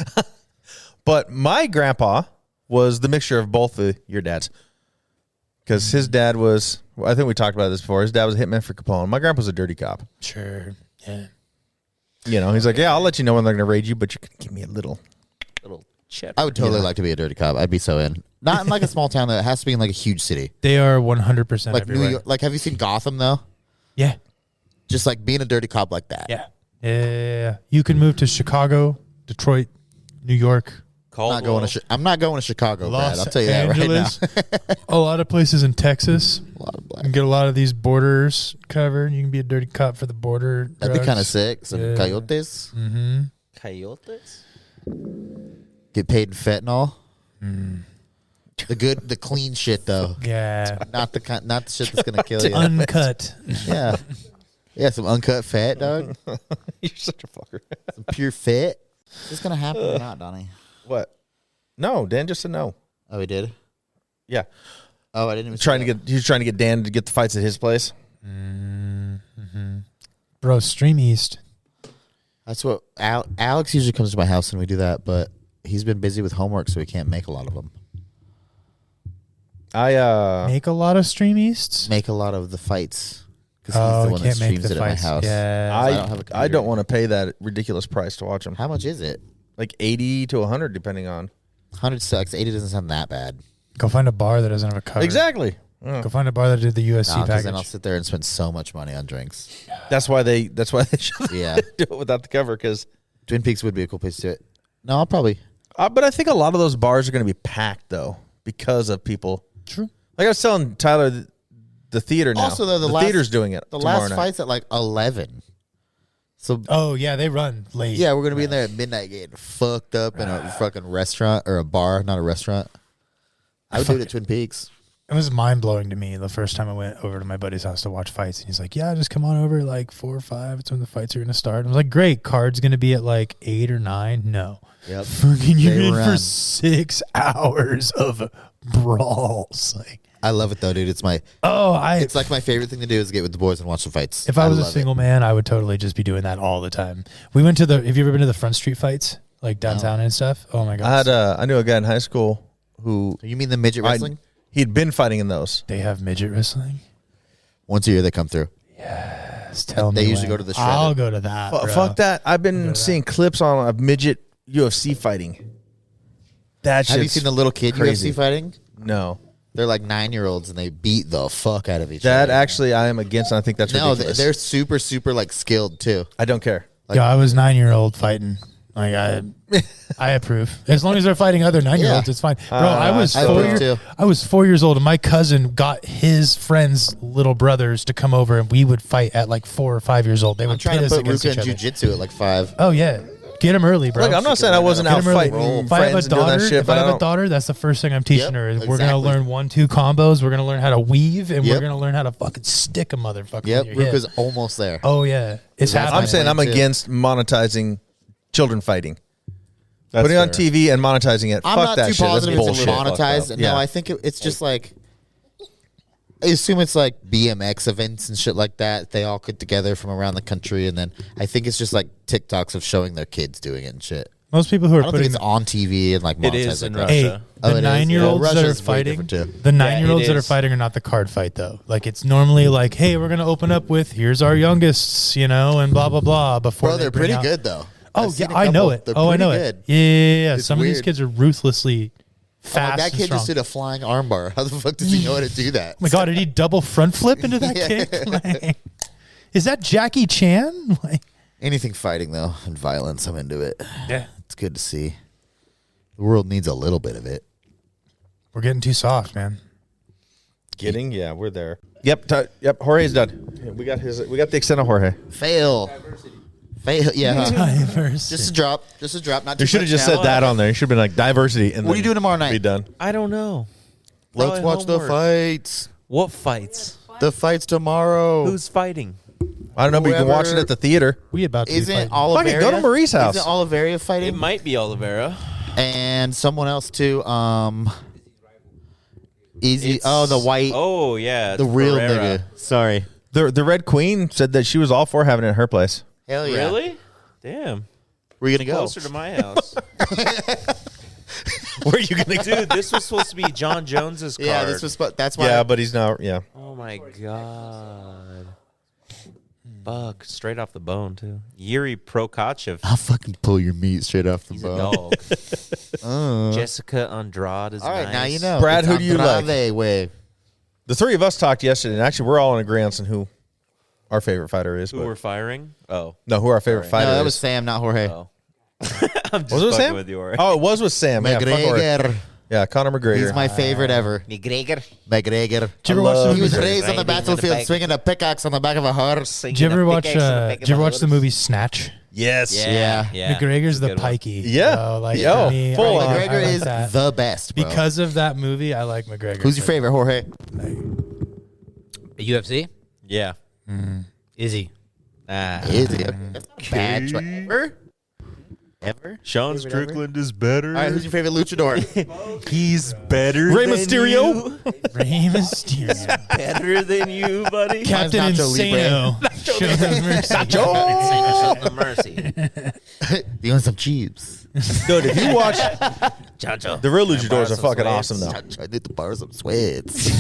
But my grandpa was the mixture of both of your dads. Because his dad was, I think we talked about this before. His dad was a hitman for Capone. My grandpa's a dirty cop. Sure. Yeah. You know, he's like, yeah, I'll let you know when they're going to raid you, but you can give me a little. Little chip. I would totally like to be a dirty cop. I'd be so in. Not in like a small town. That it has to be in like a huge city, They are 100% like everywhere. New York. Like, have you seen Gotham though? Yeah. Just like being a dirty cop like that. Yeah. Yeah. You can move to Chicago, Detroit, New York, I'm not going to. I'm not going to Chicago, Brad. Los I'll tell you that right now. Angeles. A lot of places in Texas. A lot of You black. can get a lot of these borders covered. You can be a dirty cop for the border. That'd be kind of sick. Some Yeah. coyotes Mm-hmm. Coyotes? get paid in fentanyl. Mm. The clean shit though. Yeah. Not the shit that's gonna kill you. Uncut. Yeah, yeah. Some uncut fat, dog. You're such a fucker. Some pure fat. Is this gonna happen or not, Donnie? What? No, Dan just said no. Oh, he did. Yeah. Oh, I didn't even. He was trying to get Dan to get the fights at his place. Mm-hmm. Bro, Stream East. That's what Alex usually comes to my house and we do that, but he's been busy with homework, so we can't make a lot of them. Make a lot of Stream Easts? Make a lot of the fights because Oh, he's the we one that can't make streams the it at my fights. house. Yeah. I don't have a I don't computer. want to pay that ridiculous price to watch them. How much is it? Like 80 to 100 depending on. 100 sucks. 80 doesn't sound that bad. Go find a bar that doesn't have a cover. Exactly. Go find a bar that did the USC Because then I'll package. sit there and spend so much money on drinks. That's why they should Yeah, do it without the cover because Twin Peaks would be a cool place to do it. No, I'll probably. but I think a lot of those bars are going to be packed though because of people. True. Like I was telling Tyler, the theater now. Also, though, the the last- theater's doing it. The tomorrow last night. fight's at like 11. So Oh yeah, they run late. yeah, we're gonna be in there at midnight getting fucked up in a fucking restaurant or a bar, not a restaurant. I would do it at Twin Peaks. It was mind blowing to me the first time I went over to my buddy's house to watch fights, and he's like, "Yeah, just come on over like 4 or 5. It's when the fights are gonna start." I was like, "Great, card's gonna be at like 8 or 9." No, Yep. fucking you're They in run. for 6 hours of brawls. Like, I love it though, dude. It's like my favorite thing to do is get with the boys and watch the fights. If I was a love single man, I would totally just be doing that all the time. We went to have you ever been to the Front Street fights, like downtown and stuff? Oh my god, I knew a guy in high school who You mean the midget wrestling? he'd been fighting in those. they have midget wrestling. Once a year they come through. Yes, tell me. They usually when. go to the I'll Shredder. go to that. bro. Fuck that! I've been seeing clips on a midget UFC fighting. That Have you shit's seen the little kid crazy. UFC fighting? No, They're like 9-year-olds and they beat the fuck out of each that other. actually I am against. And I think that's No, ridiculous. they're super, super like skilled too. I don't care. Yeah, I was 9-year-old fighting. Like I approve. As long as they're fighting other 9-year-olds, Yeah. it's fine. Bro, I was I 4 approve years. too. I was 4 years old, and my cousin got his friends' little brothers to come over, and we would fight at like 4 or 5 years old. They I'm would trying pit to us put against Ruka each in other. jiu-jitsu at like 5. Oh yeah, get them early, bro. Look, I'm not saying I wasn't Get out 'em early. fighting If I have a friends and doing daughter, that shit, if I but have I a don't. daughter, that's the first thing I'm teaching Yep, her. Is we're exactly. gonna learn 1-2 combos. We're gonna learn how to weave, and we're Yep. gonna learn how to fucking stick a motherfucker. Yep, in your hip. Ruka's almost there. Oh yeah, it's That's happening. I'm saying I'm plan, too. against monetizing children fighting. That's Putting it on fair. TV and monetizing it. I'm Fuck not that too shit. That's positive it's bullshit. monetized. Fucked No, up. I think it's just like I assume it's like BMX events and shit like that. They all get together from around the country, and then I think it's just like TikToks of showing their kids doing it and shit. Most people who I are don't think putting it's on TV and like It monetized is like in that. Russia. Hey, Oh, the it is? 9-year-olds Yeah, that are Russia's way fighting, different, too. the 9-year-olds that are is. fighting are not the card fight though. Like it's normally like, hey, we're gonna open up with here's our youngest, and blah blah blah. Before Bro, they they're bring pretty out- good though. Oh I've yeah, seen a I know couple. it. They're Oh, I pretty know good. it. Yeah. It's Some of these weird. kids are ruthlessly Oh, fast. that kid and strong. just did a flying armbar. How the fuck does he know how to do that? Oh my god, did he double front flip into that Yeah. kick? Like, is that Jackie Chan? Like, Anything fighting though and violence, I'm into it. yeah, It's good to see. The world needs a little bit of it. we're getting too soft, man. Getting? Yeah, we're there. Yep. Yep. Jorge's done. Yeah, we got the extent of Jorge. Fail. Yeah. Huh? Diverse. Just a drop. Just a drop. Not too You should have much just now. said that on there. You should have been like diversity. And What are you then doing tomorrow night? Be done. I don't know. Let's Probably watch the homework. fights. What fights? The fights tomorrow. Who's fighting? I don't know, but you can watch it Whoever- at the theater. we about to be Isn't fighting. Oliveria? Fucking go to Marie's house. Isn't Oliveria fighting? It might be Oliveira. And someone else too. Easy. Oh, the white. Oh yeah, the it's real Pereira. nigga. Sorry. The Red Queen said that she was all for having it at her place. Hell yeah. Really? Damn. Where you gonna go? Closer to my house. Where are you gonna Dude, this was supposed to be John Jones's card. Yeah, this was. That's why. Yeah, but he's not. Yeah. Oh my god. Fuck, straight off the bone too. Yuri Prokachev. I'll fucking pull your meat straight off the He's a bone. dog. Jessica Andrade is All right, nice. now you know. Brad, It's who do you like? Andrade way. The three of us talked yesterday, and actually, we're all in agreement on who our favorite fighter is. Who but- we're firing? Oh. no, who our favorite Sorry. fighter No, that is. was Sam, not Jorge. Oh. I'm just Was it with fucking Sam? with you, Ori. Oh, it was with Sam. Yeah, fuck Jorge. McGregor. Yeah, Conor McGregor. He's my favorite ever. McGregor. McGregor. Did you ever watch the He was movie? raised on the Riding on the battlefield back. swinging a pickaxe on the back of a horse. Did you ever watch? Did you ever watch the movie Snatch? Yes. Yeah. McGregor's the Good one. pikey. Yeah. So, like, Yo, for me, full I on. like- I McGregor like is that. the best, bro. Because of that movie, I like McGregor. Who's your favorite, Jorge? UFC? Yeah. Izzy. Is he? That's a bad choice. Ever? Ever? Sean Favorite ever? Strickland is better. All right, who's your favorite luchador? He's better Rey than Mysterio? you. Rey Mysterio. Better than you, buddy. Captain Nacho Insano. Show them mercy. Show them mercy. Do you want some cheese? Dude, if you watch Chancho. the real luchadors are some fucking sweats. awesome though. I need to borrow some sweats.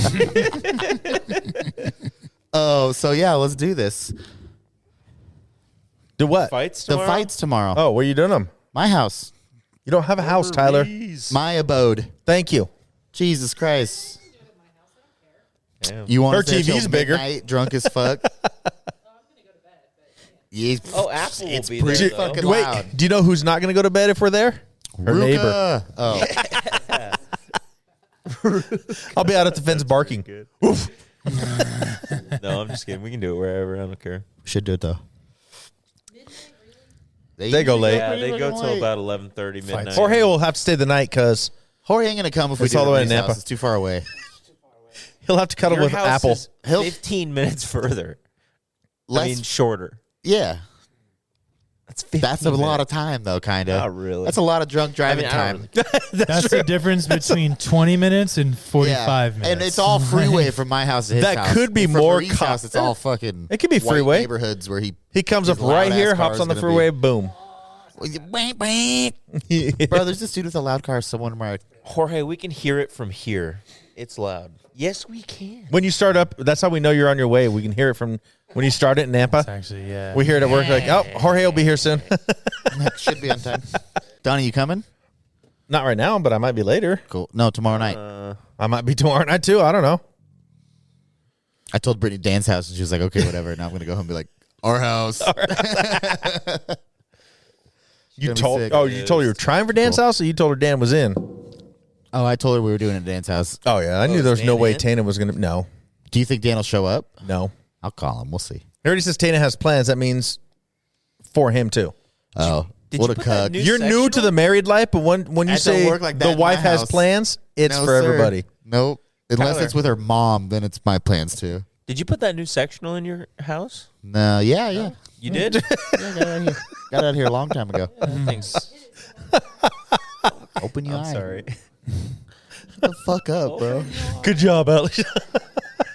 Oh, so yeah, let's do this. Do what? Fights The tomorrow? fights tomorrow. Oh, where you doing them? My house. You don't have a house, Tyler. My abode. Thank you. Jesus Christ. Damn. You want Her to stay till TV's bigger. midnight, drunk as fuck? Yeah, Oh, Apple will it's be pretty there, though. fucking Wait, loud. do you know who's not going to go to bed if we're there? Her neighbor. Ruka. Oh, I'll be out at the fence barking. Oof. No, I'm just kidding. We can do it wherever. I don't care. should do it though. They go late. Yeah, they go till about 11:30 midnight. Jorge will have to stay the night because Jorge ain't gonna come if we It's do all the it way at in Reese's Nampa. house. It's too far away. he'll have to cuddle Your with house Apple. is 15 minutes further. I mean, shorter. Yeah. That's a lot of time, though, kind of. Not really. That's a lot of drunk driving time. That's the difference between 20 minutes and 45 minutes. And it's all freeway from my house to his That house. could be And from more Reese's house. It's all fucking. It could be white freeway. neighborhoods where He comes his up right loud-ass here, car hops is on the gonna freeway, be- boom. Bro, there's this dude with a loud car somewhere. Jorge, we can hear it from here. It's loud. Yes, we can. When you start up, that's how we know you're on your way. We can hear it from when you start it in Nampa. It's actually, yeah. We hear it at work. Like, oh, Jorge will be here soon. Should be on time. Donnie, you coming? Not right now, but I might be later. Cool. No, tomorrow night. I might be tomorrow night too. I don't know. I told Brittany Dan's house, and she was like, okay, whatever. Now I'm going to go home and be like, our house. You gonna be told? sick. Oh, you told her you were trying for Dan's house, or you told her Dan was in? Oh, I told her we were doing it at Dan's house. Oh yeah, I knew is there was no Dan way in? Tana was gonna. No, Do you think Dan will show up? no. I'll call him. We'll see. He already says Tana has plans. That means for him too. Oh, Did what you a put that cuck. new You're new to sectional? the married life, but when you That don't say work like that the in wife my has house. plans, it's No, for sir. everybody. Nope. Unless Tyler. it's with her mom, then it's my plans too. Did you put that new sectional in your house? No, yeah. You did? Yeah, got it out of here. Got it out of here a long time ago. Thanks. Open your I'm eye. sorry. Shut the fuck up, bro. Good job, Alex.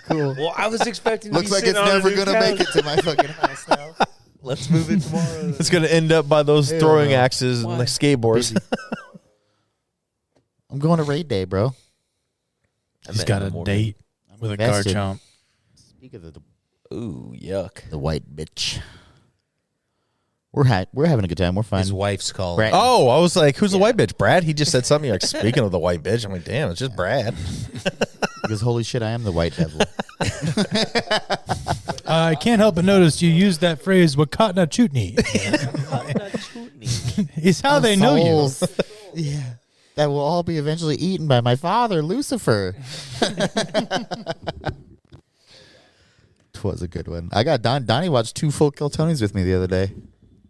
Cool. Well, I was expecting. Looks like it's never gonna make it to my fucking house now. Let's move it tomorrow. It's gonna end up by those Hell throwing no. axes and like skateboards. I'm going to raid day, bro. He's got a date with a car invested. chomp. Speak of Ooh, yuck. the white bitch. We're having a good time. We're fine. His wife's calling. Brad- Oh, I was like, who's the white bitch? Brad? He just said something. You're like, speaking of the white bitch, I'm like, damn, it's just Brad. Because holy shit, I am the white devil. I can't help but notice you used that phrase, Wakatna Chutney. It's how they know you. Souls. Yeah. That will all be eventually eaten by my father, Lucifer. It was a good one. I got Donnie watched 2 full Kill Tonys with me the other day.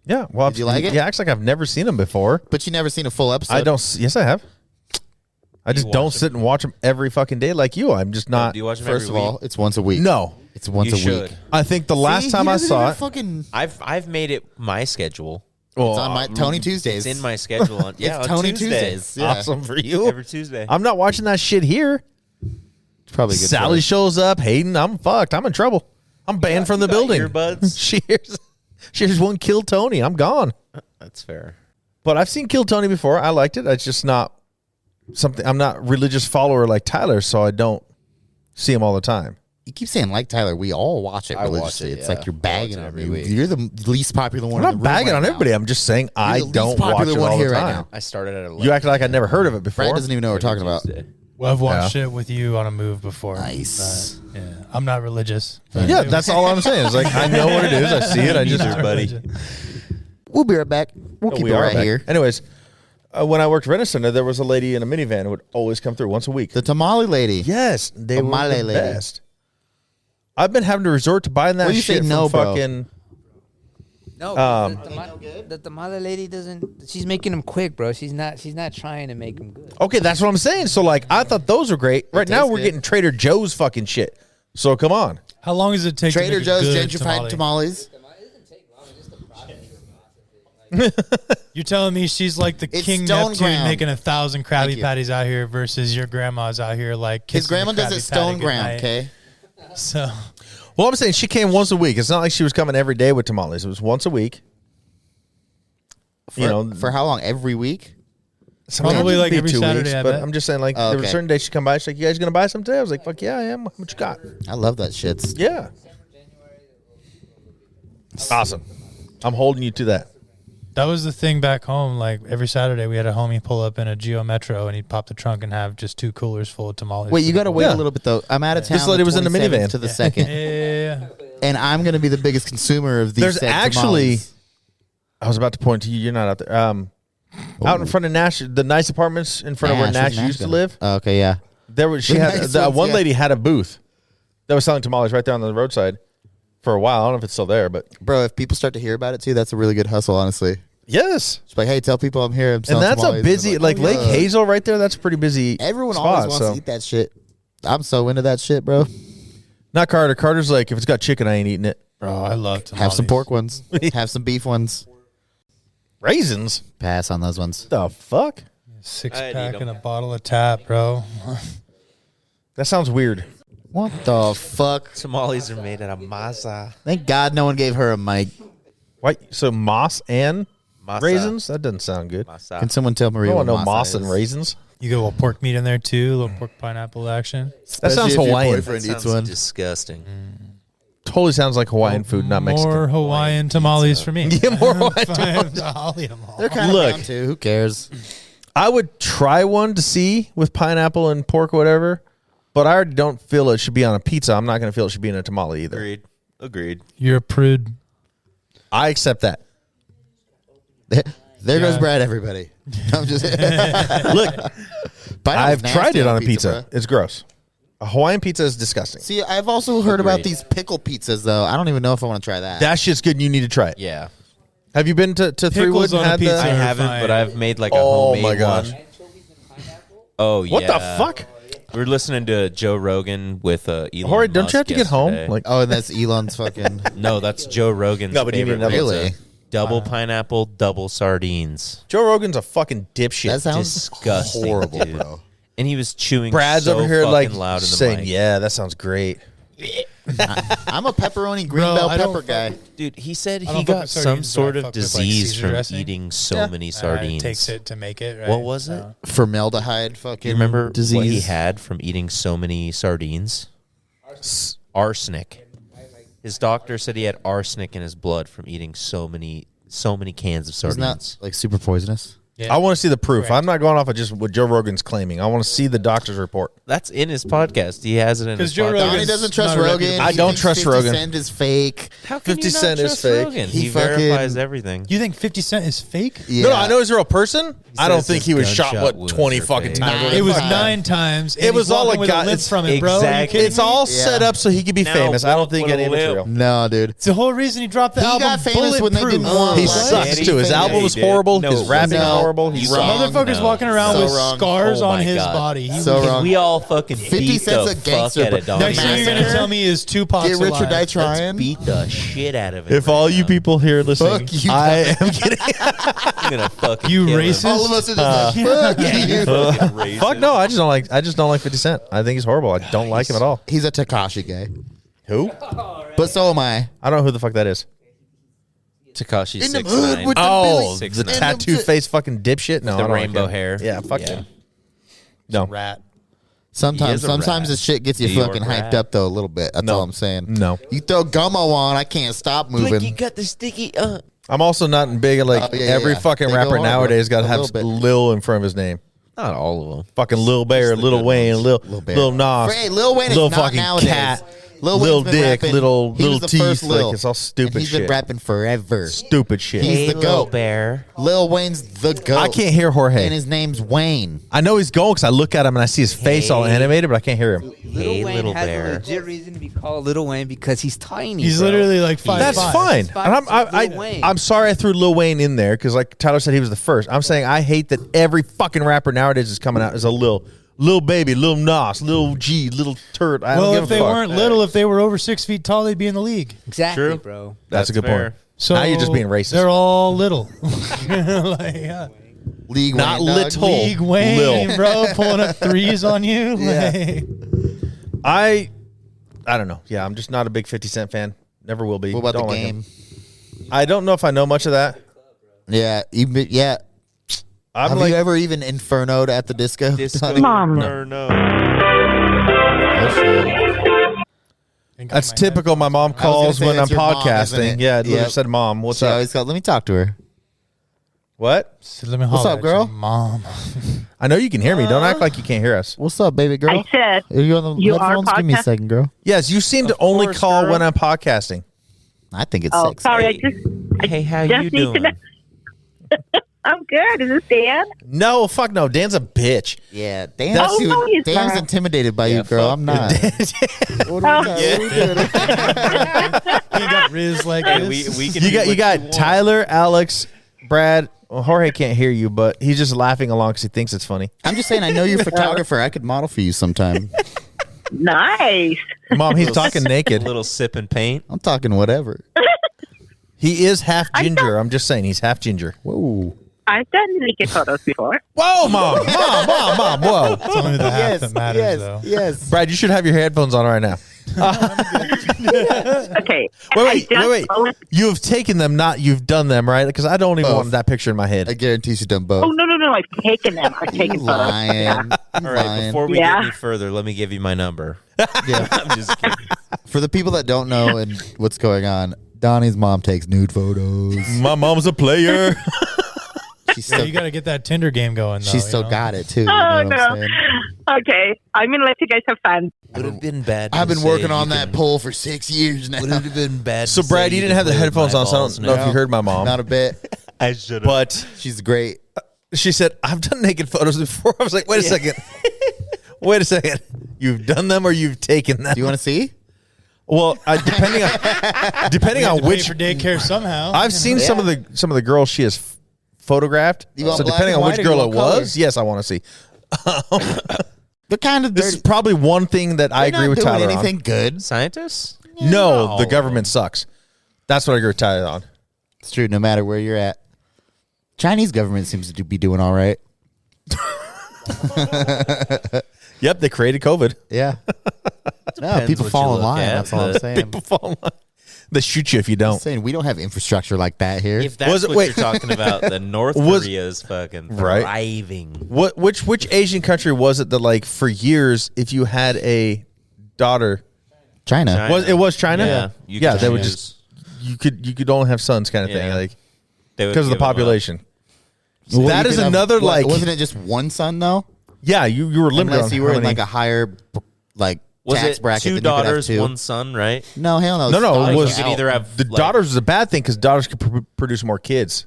Yeah. Well, Did you like it? Yeah, acts like I've never seen him before. But you never seen a full episode. I don't. Yes, I have. I just watch don't them? sit and watch them every fucking day like you. I'm just not. Do you watch them First of every all, week? it's once a week. No. It's once You a should. week. I think the last See, time he I doesn't saw even it. fucking. I've made it my schedule. Well, It's on my Tony Tuesdays. It's in my schedule. On, yeah, It's on Tony Tuesday. Tuesdays. Yeah. awesome for you. Every Tuesday. I'm not watching that shit here. It's probably good. Sally for shows up. Hayden, I'm fucked. I'm in trouble. I'm banned from the You got building. earbuds? She hears one Kill Tony. I'm gone. That's fair. But I've seen Kill Tony before. I liked it. It's just not something. I'm not a religious follower like Tyler, so I don't see him all the time. You keep saying like Tyler. We all watch it I watch religiously. it, It's yeah. like you're I watch bagging it on every me. week. You're the least popular one. I'm in not the room bagging right on now. everybody. I'm just saying I the least don't watch popular it one all the here right time. now. I started at 11. You act like I never heard of it before. Brad doesn't even know what we're talking about. Tuesday. Well, I've watched it with you on a move before. Nice. But, yeah, I'm not religious. Yeah, that's all I'm saying. It's like I know what it is. I see it. I just Not buddy. religious. We'll be right back. We'll keep We it are right back. here. Anyways, when I worked at Rent Center, there was a lady in a minivan who would always come through once a week. The tamale lady. Yes, they were Tamale the lady. best. I've been having to resort to buying that What do you say shit from no, bro? fucking. No, the tamale lady doesn't. She's making them quick, bro. She's not trying to make them good. Okay, that's what I'm saying. So like, I thought those were great. Right now, tastes we're good. getting Trader Joe's fucking shit. So come on. How long does it take to Trader make a Joe's good gentrified tamale? tamales. You're telling me she's like the It's King stone Neptune ground. making 1,000 Krabby Thank you. Patties out here versus your grandma's out here like His kissing the grandma does Krabby it stone Patty ground, goodnight. okay? So Well, I'm saying she came once a week. It's not like she was coming every day with tamales. It was once a week. For how long? Every week? Sometimes Probably it'd like be every 2 Saturday, weeks, I but bet. I'm just saying, like, Oh, there were okay. certain days she'd come by. She's like, "You guys gonna buy some today?" I was like, "Fuck yeah, I am." What you got? I love that shit. Yeah. Awesome. I'm holding you to that. that was the thing back home. Like every Saturday, we had a homie pull up in a Geo Metro and he'd pop the trunk and have just 2 coolers full of tamales. Wait, you got to wait Yeah. a little bit, though. I'm out of town. This lady the was in the 27th minivan. to the 2nd. Yeah. And I'm going to be the biggest consumer of these There's said actually. tamales. I was about to point to you. You're not out there. Out in front of Nash, the nice apartments in front of where Where's Nash used to gonna- live. Oh, okay, yeah. There was she The had nice the, ones, one yeah. lady had a booth that was selling tamales right there on the roadside for a while. I don't know if it's still there, but Bro, if people start to hear about it, too, that's a really good hustle, honestly. Yes. She's like, hey, tell people I'm here. I'm And selling that's a tamales. busy, And like oh, Lake yeah. Hazel right there. That's a pretty busy Everyone spot. always wants So. to eat that shit. I'm so into that shit, bro. Not Carter. Carter's like, if it's got chicken, I ain't eating it. Bro, I love tamales. Have some pork ones. Have some beef ones. Raisins? Pass on those ones. The fuck? Six I'd eat pack 'em. and a bottle of tap, bro. That sounds weird. What the fuck? Tamales are made out of masa. Thank God no one gave her a mic. Why? So moss and Masa. raisins? That doesn't sound good. Masa. Can someone tell I Maria don't what want no masa moss is? and raisins. You get a little pork meat in there too, a little pork pineapple action. That sounds Especially if your Hawaiian. boyfriend That eats sounds one. disgusting. Totally sounds like Hawaiian food, not Mexican. More Hawaiian tamales for me. Yeah, more Hawaiian tamales. I'll eat 'em all. They're kind of Look. down too. Who cares? I would try one to see with pineapple and pork, whatever, but I already don't feel it should be on a pizza. I'm not going to feel it should be in a tamale either. Agreed. You're a prude. I accept that. There goes Yeah. Brad, everybody. I'm just Look, Pineapple's I've nasty tried it on a pizza. bro. It's gross. A Hawaiian pizza is disgusting. See, I've also heard about Agreed. these pickle pizzas, though. I don't even know if I want to try that. That shit's good. You need to try it. Yeah. Have you been to Three Pickles Wood and on a had pizza. the? I They're haven't, fine. but I've made like a Oh homemade my gosh. one. Oh yeah. What the fuck? We were listening to Joe Rogan with Elon Jorge, don't Musk you have to get home? yesterday. Like, Oh, and that's Elon's fucking. No, that's Joe Rogan's No, but you need favorite another pizza. Really? Double pineapple, double sardines. Joe Rogan's a fucking dipshit. That sounds Disgusting, horrible, dude. bro. And he was chewing Brad's so over here fucking like loud in the saying, mic. "Yeah, that sounds great." I'm a pepperoni green Bro, bell I don't pepper guy. Dude, he said I he don't fuck got with some sardines, but sort I of fuck with, like, disease Caesar from dressing. eating so many sardines. It takes it to make it, right? What was it? Formaldehyde fucking You remember disease. what he had from eating so many sardines? Arsenic. His doctor said he had arsenic in his blood from eating so many cans of Isn't sardines. that like super poisonous? Yeah. I want to see the proof. Correct. I'm not going off of just what Joe Rogan's claiming. I want to see the doctor's report. That's in his podcast. He has it in 'Cause his Joe podcast. Rogan's Donnie doesn't trust not a Rogan. reputable- I He don't thinks trust 50 Rogan. Cent is fake. How can 50 you not Cent is trust fake. Rogan? He He fucking- verifies everything. You think 50 Cent is fake? Yeah. No, I know he's a real person. I don't says think his he was shot, gunshot what, wounds 20 are fucking fake. times? It was Fuck. 9 times. And It was he's all walking like with a God- limp it's- from it, bro. Are you exactly. kidding It's me? all set up so he could be Now famous. I don't walk think with any a of it's limp. real. No, dude. It's the whole reason he dropped the He album. got famous when they didn't Bulletproof. want He What? sucks Yeah, too. His he album was did. horrible. No, His rapping no. horrible. He's He's wrong. wrong. Motherfucker's No. walking around So with wrong. scars Oh on my his God. body. He So was- wrong. We all fucking 50 beat Cent's the a fuck gangster, out but of Donnie. Next thing you're Massacre. gonna tell me is Tupac's Get rich or alive. die Let's trying. beat the shit out of it. If right all you now. people here listening, Fuck you, I am kidding. I'm gonna fucking You kill him. racist? All of us are just like, fuck you. Fucking racist. Fuck no, I just don't like 50 Cent. I think he's horrible. I don't like him at all. He's a Takashi guy. Who? But so am I. I don't know who the fuck that is. Takashi In the 6ix9ine. hood with the Oh, Billy- the 6ix9ine. tattoo face fucking dipshit. No, I The don't like rainbow him. hair. Yeah, fuck Yeah. him. No, Rat. He Sometimes is a sometimes rat. this shit gets you New York fucking hyped rat. up though a little bit. That's No. all I'm saying. no. You throw gummo on, I can't stop moving. got the sticky. I'm also not big at like Oh, yeah, every yeah. fucking They go rapper hard, nowadays got to a have little bit. Lil in front of his name. Not all of them. Fucking Lil Bear, the Lil good Wayne, ones. Lil Nas, Hey, Lil Wayne is Lil not fucking nowadays. Cat, Lil Lil Wayne's been Dick, rapping- Little he was the Teeth. first Lil. Like it's all And stupid he's been shit. rapping forever. Stupid shit. He's the goat. Bear. Lil Wayne's the goat. I can't hear And Jorge. his name's Wayne. I know he's going because I look at him and I see his face all Hey. animated, but I can't hear him. Hey, little has bear. a legit reason to be called Little Wayne because he's tiny. He's bro. literally like 5'5". That's fine. Fine, And it's Lil Wayne. I'm sorry I threw Lil Wayne in there because, like Tyler said, he was the first. I'm saying I hate that every fucking rapper nowadays is coming out as a Lil Baby, Lil Nas, Lil G, Lil Turd. I Well, don't give if a they fuck. weren't little, if they were over 6 feet tall, they'd be in the league. Exactly, True. bro. That's a good fair. point. So Now you're just being racist. They're all little. Like, yeah. League Not Wayne, dog. little. League Wayne, Lil. bro, pulling up threes on you. Yeah. Like, I don't know. Yeah, I'm just not a big 50 Cent fan. Never will be. What about Don't the like game? him. I don't know if I know much of that. Yeah, yeah. I'm Have like, you ever even infernoed at the disco? Disco Donnie? Inferno. Oh, shit. that's typical. My mom gonna calls say when I'm it's your mom, isn't podcasting. it? Yeah, it literally Yep. said mom. What's She up? always called. Let me talk to her. What? So let me What's holler up, at girl? you, Mom. I know you can hear me. Don't act like you can't hear us. What's up, baby girl? I said, Are you on the You are headphones? Give me a podcast- second, girl. Yes, you seem to Of only course, call girl. when I'm podcasting. I think it's oh, sexy. sorry, Hey, how just you need to doing? know. I'm good. Is this Dan? No, fuck no. Dan's a bitch. Yeah, Dan's, Oh, no, he's Dan's not. intimidated by you, girl. fuck I'm not. What are we doing? He got Riz like Hey, this. we can You do got what want. Tyler, Alex, Brad, well, Jorge can't hear you, but he's just laughing along because he thinks it's funny. I'm just saying, I know you're a photographer. I could model for you sometime. Nice. Mom, he's talking A naked. little sip and paint. I'm talking whatever. He is half ginger. I'm just saying, he's half ginger. Whoa. I've done naked photos before. Whoa, Mom. Mom, whoa. It's only the half that matters, though. Yes. Brad, you should have your headphones on right now. Okay. Wait. You have taken them, not you've done them, right? Because I don't even Both. want that picture in my head. I guarantee she's done both. Oh, no. I've taken them. I've You taken photos. lying. All right, before we Yeah. get any further, let me give you my number. Yeah. I'm just kidding. For the people that don't know and what's going on, Donnie's mom takes nude photos. My mom's a player. She's Yeah, still, you got to get that Tinder game going, though. she's you still know? got it, too. You Oh, know what no. I'm saying? Okay. I'm going to let you guys have fun. Would have been bad. I've to been say working you on that can- pole for 6 years now. Would have been bad. So, to Brad, say you didn't have the can play with headphones my on, so I balls don't know if now. you heard my mom. Not a bit. I should have. But She's great. she said, I've done naked photos before. I was like, wait a second. Wait a second. You've done them or you've taken them? Do you want to see? Well, depending We have on to pay which for daycare somehow. I've seen some of the girls she has photographed. You want So black depending and on white which or you girl it want color? was, yes, I want to see. They're kind of This dirty. is probably one thing that I They're agree not with doing Tyler anything good. Scientists? on. No, the government sucks. That's what I agree with Tyler on. It's true, no matter where you're at. Chinese government seems to be doing all right. Yep, they created COVID. Yeah. No, Depends people what fall you in look line. at, That's all I'm but- saying. People fall in line. They shoot you if you don't. Saying we don't have infrastructure like that here. If that's Was it- what wait. you're talking about, then North Was- Korea's fucking Right. thriving. Which Asian country was it that like for years if you had a daughter China. China. it was China? Yeah, you Yeah, could they would choose. just you could only have sons kind of thing Yeah. like They would because of the give 'em up. population. Well, that you is could have- another what, like wasn't it just one son though? yeah you were limited Unless on you were how in many- like a higher like Was tax it bracket. two then you could have daughters, two. one son, right? No, hell no. no Daughters it was You could either have the like- daughters was a bad thing because daughters could produce more kids.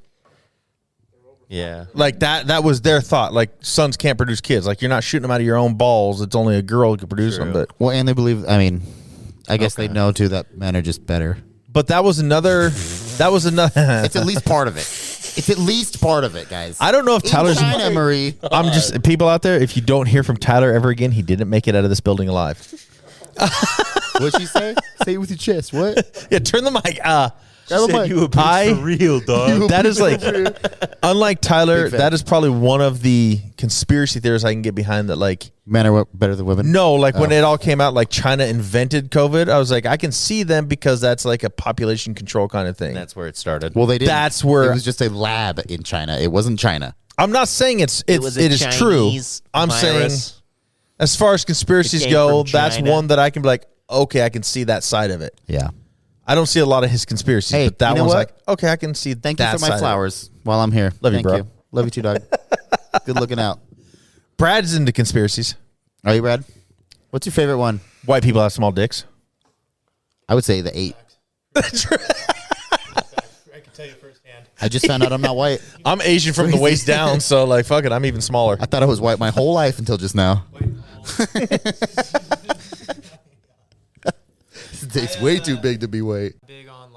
Yeah. Like that was their thought. Like sons can't produce kids. Like you're not shooting them out of your own balls. It's only a girl who can produce them. True. Well, and they believe. I mean, I guess they know too that men are just better. But that was another. It's at least part of it. It's at least part of it, guys. I don't know if In Tyler's. China, Marie. I'm just people out there. If you don't hear from Tyler ever again, he didn't make it out of this building alive. What'd she say? Say it with your chest. What? Yeah, turn the mic. Grab the mic. You a bitch for real, dog. That is like, unlike Tyler, Big fan. that is probably one of the conspiracy theories I can get behind. That like, Men are better than women. no, like when Oh. it all came out, like China invented COVID. I was like, I can see them because that's like a population control kind of thing. That's where it started. Well, they did. That's where- it was just a lab in China. It wasn't China. I'm not saying it was a is true. Chinese I'm saying virus. as far as conspiracies It came go, from that's China. one that I can be like, okay, I can see that side of it. Yeah. I don't see a lot of his conspiracies, Hey, but that you know one's what? like, okay, I can see Thank you that for side my of it. flowers while I'm here. Love you, Thank bro. Love you too, dog. Good looking out. Brad's into conspiracies. Are you, Brad? What's your favorite one? White people have small dicks. I would say the 8. I can tell you firsthand. I just found out I'm not white. I'm Asian from the waist down, so like, fuck it, I'm even smaller. I thought I was white my whole life until just now. It's way too big to be white.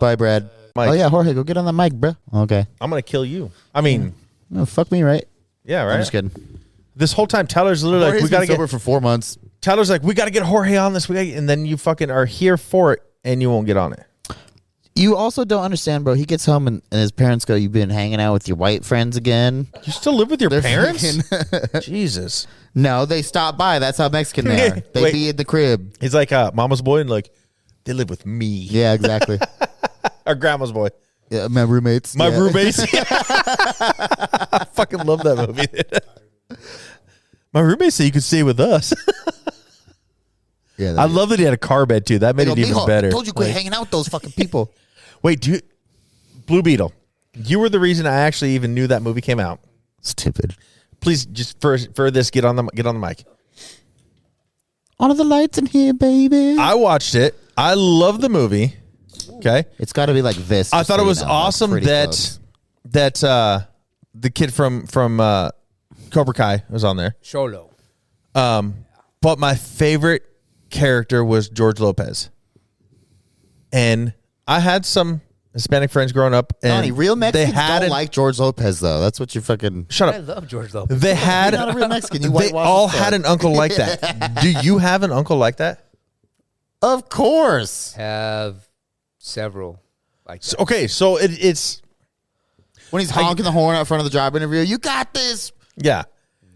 Bye, Brad. Mike. Oh, yeah, Jorge, go get on the mic, bro. Okay. I'm gonna kill you. I mean, No, fuck me, right? yeah, right. I'm just kidding. This whole time, Tyler's literally like, Jorge's we gotta been sober get. for 4 months. Tyler's like, we gotta get Jorge on this. And then you fucking are here for it, and you won't get on it. You also don't understand, bro. He gets home and his parents go, "You've been hanging out with your white friends again." You still live with your They're parents? fucking- Jesus. No, they stop by. That's how Mexican they are. They Wait. be in the crib. He's like mama's boy, and like they live with me. Yeah, exactly. Or grandma's boy. Yeah, my roommates. My yeah. roommates. I fucking love that movie. My roommate said you could stay with us. Yeah, I love that he had a car bed too. That made it even better. I told you quit Like, hanging out with those fucking people. wait, Blue Beetle. You were the reason I actually even knew that movie came out. Stupid. Please, just for this, get on the mic. All of the lights in here, baby. I watched it. I love the movie. Okay, It's got to be like this. I just thought so it you was know, like awesome pretty that close. the kid from Cobra Kai was on there. Sholo. But my favorite character was George Lopez. And I had some Hispanic friends growing up, and Donnie, real Mexicans had don't like George Lopez though. That's what you fucking. Shut I up. love George Lopez. They had. You're not a real Mexican. You They whitewash all as fuck. had an uncle like that. Do you have an uncle like that? Of course. Have several like that. Okay, so it's When he's honking the horn out front of the job interview, you got this. yeah.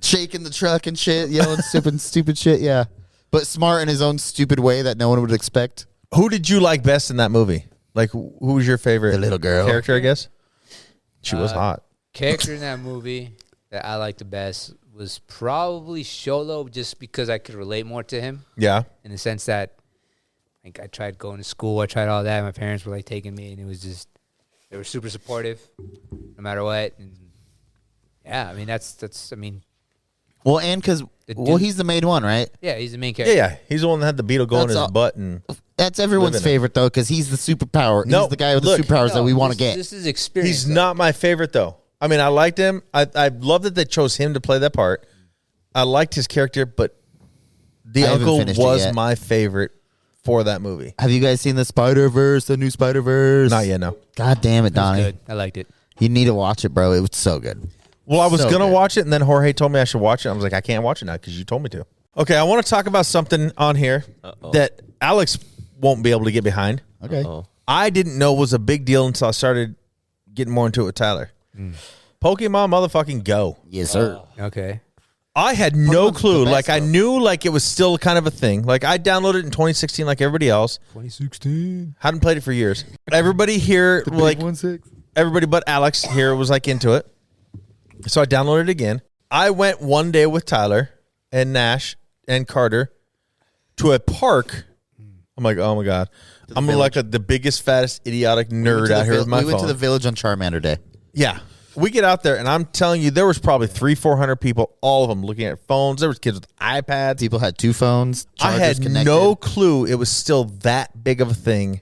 Shaking the truck and shit, yelling stupid shit. Yeah, but smart in his own stupid way that no one would expect. Who did you like best in that movie? Like, who was your favorite? The little girl. Character, I guess. She was hot. Character in that movie that I liked the best was probably Sholo, just because I could relate more to him Yeah. in the sense that like I tried going to school, I tried all that. My parents were like taking me, and it was just they were super supportive, no matter what. And yeah, I mean that's I mean Well, and because dude- he's the main one, right? yeah, he's the main Yeah, character. yeah. He's the one that had the beetle go in That's his all- butt, and That's everyone's Living it. favorite though, because he's the superpower. No, He's the guy with look, the superpowers that we want to this- get. This is experience. he's though. not my favorite though. I mean, I liked him. I love that they chose him to play that part. I liked his character, but the I haven't uncle finished it was yet. my favorite for that movie. Have you guys seen the Spider-Verse, the new Spider-Verse? Not yet, no. God damn it, It was Donnie. good. I liked it. You need to watch it, bro. It was so good. Well, I was So gonna good. watch it, and then Jorge told me I should watch it. I was like, I can't watch it now because you told me to. Okay, I want to talk about something on here that Alex won't be able to get behind. Okay. I didn't know was a big deal until I started getting more into it with Tyler. Pokemon motherfucking Go. Yes, sir. Okay. I had no Pokemon's the clue. best, Like, I though. knew like it was still kind of a thing. Like, I downloaded it in 2016 like everybody else. 2016. Hadn't played it for years. Everybody here, like, everybody but Alex here was like into it. So I downloaded it again. I went one day with Tyler and Nash and Carter to a park. I'm like, oh my God. I'm like the biggest, fattest, idiotic nerd out here with my We went to phone. the village on Charmander Day. Yeah. We get out there, and I'm telling you, there was probably 300-400 people, all of them looking at phones. There was kids with iPads. People had 2 phones. I Chargers had connected. no clue it was still that big of a thing.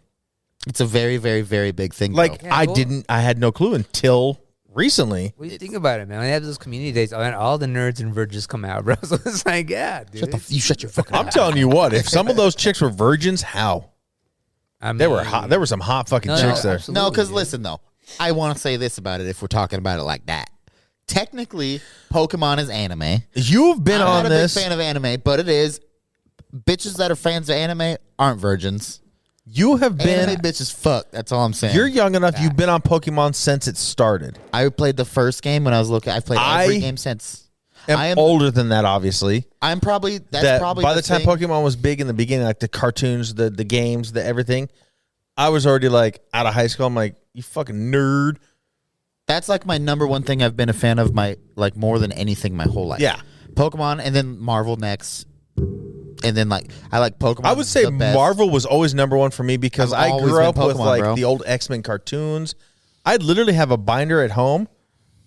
It's a very, very, very big thing. Like, bro. Yeah, I had no clue until recently. What do you think about it, man? When they have those community days, all the nerds and virgins come out, bro. So it's like, yeah, dude. You shut your fucking I'm mouth. telling you what, if some of those chicks were virgins, how? I mean, They were hot. There were some hot fucking No, chicks there. absolutely. No, because dude. listen, though. I want to say this about it if we're talking about it like that. Technically, Pokemon is anime. You've been I'm on not a this. big fan of anime, but it is. Bitches that are fans of anime aren't virgins. You have been. Anime bitches fuck. That's all I'm saying. You're young enough. You've been on Pokemon since it started. I played the first game when I was looking. I've played every I game since. I'm older than that, obviously. I'm probably. That's That probably by the time thing. Pokemon was big in the beginning, like the cartoons, the games, the everything, I was already like out of high school. I'm like, you fucking nerd. That's like my number one thing I've been a fan of more than anything my whole life. Yeah. Pokemon and then Marvel next. And then I like Pokemon. I would say the best. Marvel was always number one for me because I've I always grew been up with Pokemon, like bro. the old X-Men cartoons. I'd literally have a binder at home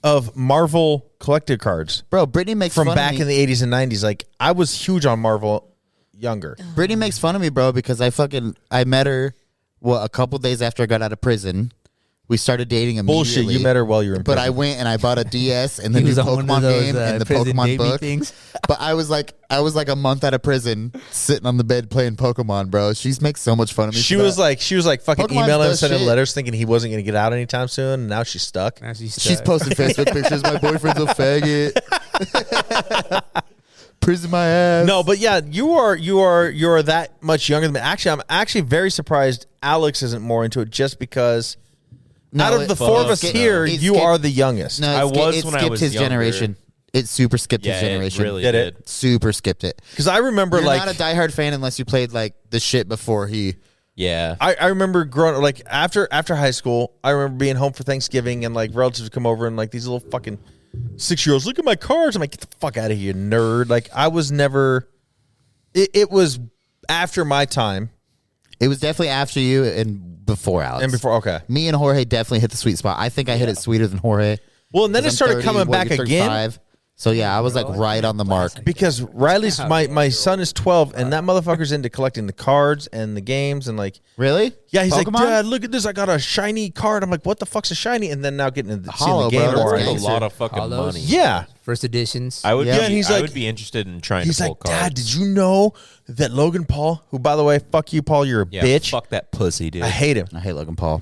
of Marvel collected cards Bro, Brittany makes from fun back of me. in the 80s and 90s. Like, I was huge on Marvel younger. Brittany makes fun of me, bro, because I met her a couple days after I got out of prison. We started dating immediately. Bullshit, you met her while you were in But prison. I went and I bought a DS and the He new was on one of Pokemon those, game and the prison Pokemon baby book. things. But I was like a month out of prison, sitting on the bed playing Pokemon, bro. She makes so much fun of me. She for was that. like fucking Pokemon's emailing the and sending shit. letters thinking he wasn't going to get out anytime soon. And now she's stuck. Now she's She's stuck. posting Facebook pictures. My boyfriend's a faggot. Prison my ass. No, but yeah, you are that much younger than me. Actually, I'm actually very surprised Alex isn't more into it just because No, out of the four of us here, it you skipped- are the youngest. No, I was it when I skipped was his younger. generation. It super skipped Yeah, his generation. it really Did did. it? Super skipped it. Because I remember You're like not a diehard fan unless you played like the shit before he. Yeah. I remember growing up, like after high school, I remember being home for Thanksgiving and like relatives would come over and like these little fucking 6-year-olds, look at my cards. I'm like, get the fuck out of here, nerd. Like I was never. It was after my time It was definitely after you and before Alex. and before. Okay. Me and Jorge definitely hit the sweet spot. I think I hit it sweeter than Jorge. Well, and then 'Cause it started I'm 30, coming what, back you're again 35. So yeah, I was like right on the mark. because Riley's my son is 12 and that motherfucker's into collecting the cards and the games and like. Really? Yeah, he's Pokemon? like, Dad, look at this. I got a shiny card. I'm like, what the fuck's a shiny? And then now getting into seeing Hollow, the game bro. more. That's a gangster. lot of fucking Hollows? money. Yeah. First editions. I would Yeah, be, and he's I like- would be interested in trying He's to pull like, cards. Dad, did you know that Logan Paul, who, by the way, fuck you, Paul, you're a Yeah, bitch. fuck that pussy, dude. I hate him. I hate Logan Paul.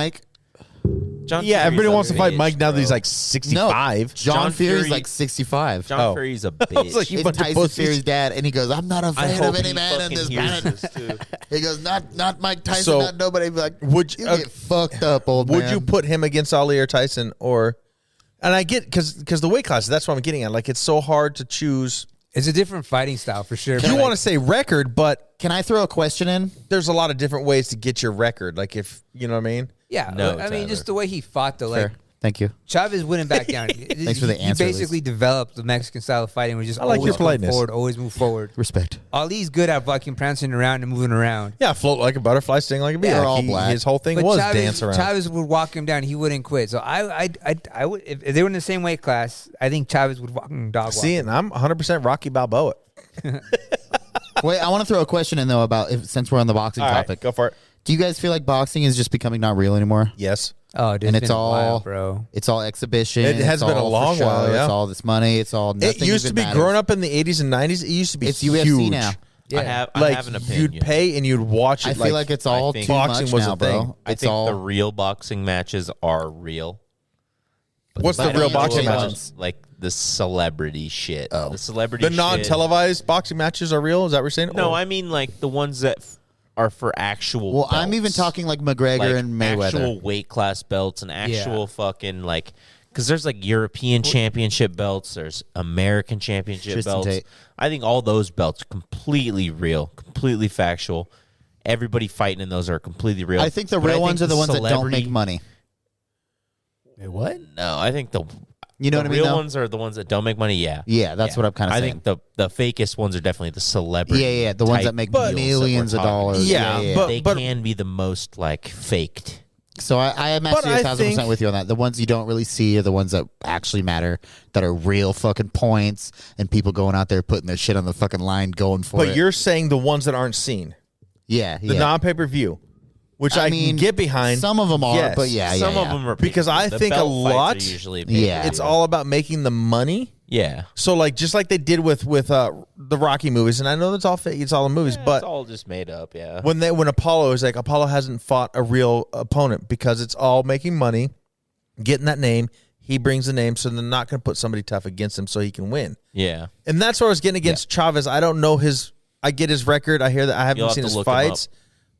Mike. John Yeah, Fury's everybody a wants to fight bitch, Mike now that he's bro. like 65. John Fury's Fury- like 65. John Fury's a bitch. I was like, you It's bunch of Tyson pussies. Fury's dad, and he goes, "I'm not a I fan hope of any he man in fucking this hears planet." this, too. He goes, "Not Mike Tyson, So, not nobody." Be like, would you you- get fucked up, old man? Would you put him against Ali or Tyson or? And I get because the weight class. That's what I'm getting at. Like it's so hard to choose. It's a different fighting style for sure. You want to say record, but Can I throw a question in? there's a lot of different ways to get your record. Like if you know what I mean. Yeah, No, I mean, Tyler. just the way he fought, though. Like, Fair. Thank you. Chavez wouldn't back down. Thanks for the He answer, at basically developed the Mexican style of fighting, where just I like always your politeness. go forward, always move forward. Respect. Ali's good at fucking prancing around and moving around. Yeah, float like a butterfly, sting like a bee. Yeah, Like, they're all black. His whole thing But was Chavez, dance around. Chavez would walk him down. He wouldn't quit. So I would if they were in the same weight class, I think Chavez would fucking dog walk. See, and I'm 100% Rocky Balboa. Wait, I want to throw a question in though about since we're on the boxing All right, topic. go for it. Do you guys feel like boxing is just becoming not real anymore? Yes. Oh, dude, And it's it's been a while, all bro. It's all exhibition. It has it's been a all for long show, while, yeah. It's all this money. It's all. It Nothing used to even be matters. growing up in the 80s and 90s. It used to be It's huge. UFC now. Yeah. I Like have an opinion. you'd pay and you'd watch it. I feel like it's all think too boxing much was now, a thing. bro. I It's think all the real boxing matches are real. What's the But real I don't boxing know matches? Like the celebrity shit. Oh. The celebrity The shit. non-televised boxing matches are real. Is that what you're saying? No, Or- I mean like the ones that are for actual Well, I'm even belts. talking like McGregor like and Mayweather. actual weight class belts and actual fucking like because there's like European championship belts, there's American championship Tristan belts. Tate. I think all those belts are completely real, completely factual. Everybody fighting in those are completely real. I think the But real ones are the ones that don't celebrity- make money. Wait, what? No, I think the You know the what I mean? real though? ones are the ones that don't make money. Yeah, Yeah, that's what I'm kind of I saying. think the fakest ones are definitely the celebrity. Yeah, the ones type that make deals that millions we're of talking dollars. about. Yeah, but- they can be the most like faked. So I am But actually I 1,000% think- with you on that. The ones you don't really see are the ones that actually matter, that are real fucking points, and people going out there putting their shit on the fucking line, going for it. But you're saying the ones that aren't seen, yeah, the yeah. non-pay-per-view, which I mean, can get behind. Some of them are, Yes. but yeah, Some yeah, of yeah. them are Because I the think a belt fights are lot- usually Yeah. It's all about making the money. yeah. So like just like they did with the Rocky movies, and I know that's all fake. It's all in movies, but it's all just made up. Yeah. when Apollo is like Apollo hasn't fought a real opponent because it's all making money, getting that name. He brings the name, so they're not going to put somebody tough against him so he can win. Yeah. And that's what I was getting against Chavez. I don't know his. I get his record. I hear that I haven't You'll have seen to his look him fights.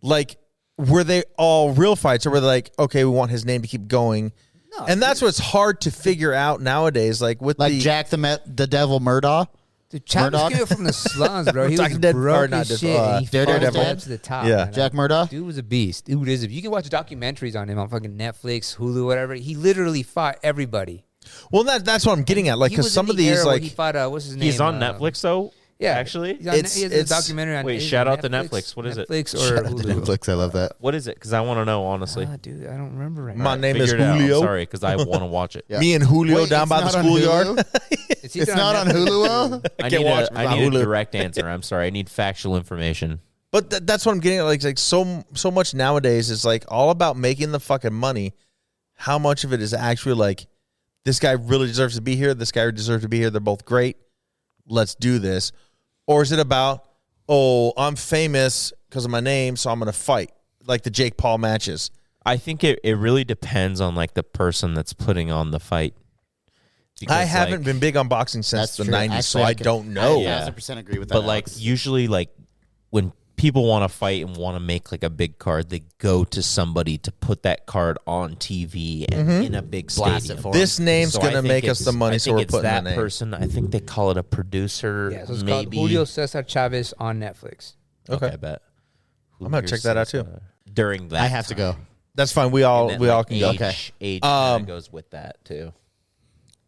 Like, were they all real fights, or were they like, okay, we want his name to keep going? No, and that's what's hard to figure out nowadays. Like with Like the Jack the Devil Murdaugh. Dude, Chavez Murdoch? came from the slums, bro. He was talking dead- or broke not as dead- shit. And he Daredevil's fought dead? up to the top. Yeah. man. Jack Murdoch. Dude was a beast. Dude is. If you can watch documentaries on him on fucking Netflix, Hulu, whatever, he literally fought everybody. well, that's what I'm getting at. Like He because was some in of the these era where like he fought. What's his name? He's on Netflix though. Yeah, Actually? He's on, It's- he has it's- a documentary on. Wait, is it shout out to Netflix. What is it? Netflix or Shout out to Hulu? Netflix. I love that. What is it? Because I want to know honestly. Ah, dude, I don't remember right My now. name is Figure it out. I'm Julio. sorry, because I want to watch it. Yeah. Me and Julio Wait, down it's by the not on schoolyard. Hulu? It's It's not on Hulu. I can't need, watch it I without need a Hulu. direct answer. I'm sorry. I need factual information. But that's what I'm getting at. Like so much nowadays is like all about making the fucking money. How much of it is actually like this guy really deserves to be here? This guy deserves to be here. They're both great. Let's do this. Or is it about, oh, I'm famous because of my name, so I'm going to fight like the Jake Paul matches? I think it really depends on like the person that's putting on the fight. Because, I haven't like, been big on boxing since That's the true. 90s, so Actually, I don't know. Yeah. 1,000% agree with that. But like Alex. usually like when people want to fight and want to make like a big card, they go to somebody to put that card on TV and in a big Blast stadium. it for This name's So I going to think make us it's- the money, I so think we're it's putting that the name. person. I think they call it a producer. Yeah, so it's maybe. called Julio Cesar Chavez on Netflix. Okay, Okay. I bet. I'm gonna check that out, too. During that, I have to go. That's fine. We all And then, like, can go. Okay. Age kinda goes with that too.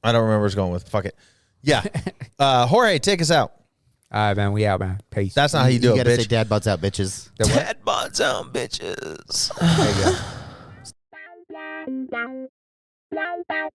I don't remember where it's going with. Fuck it. Yeah. Jorge, take us out. All right, man. We out, man. Peace. That's not how you do it, gotta say bitch. dad buds out, bitches. The what? Dad bods on bitches. There you go.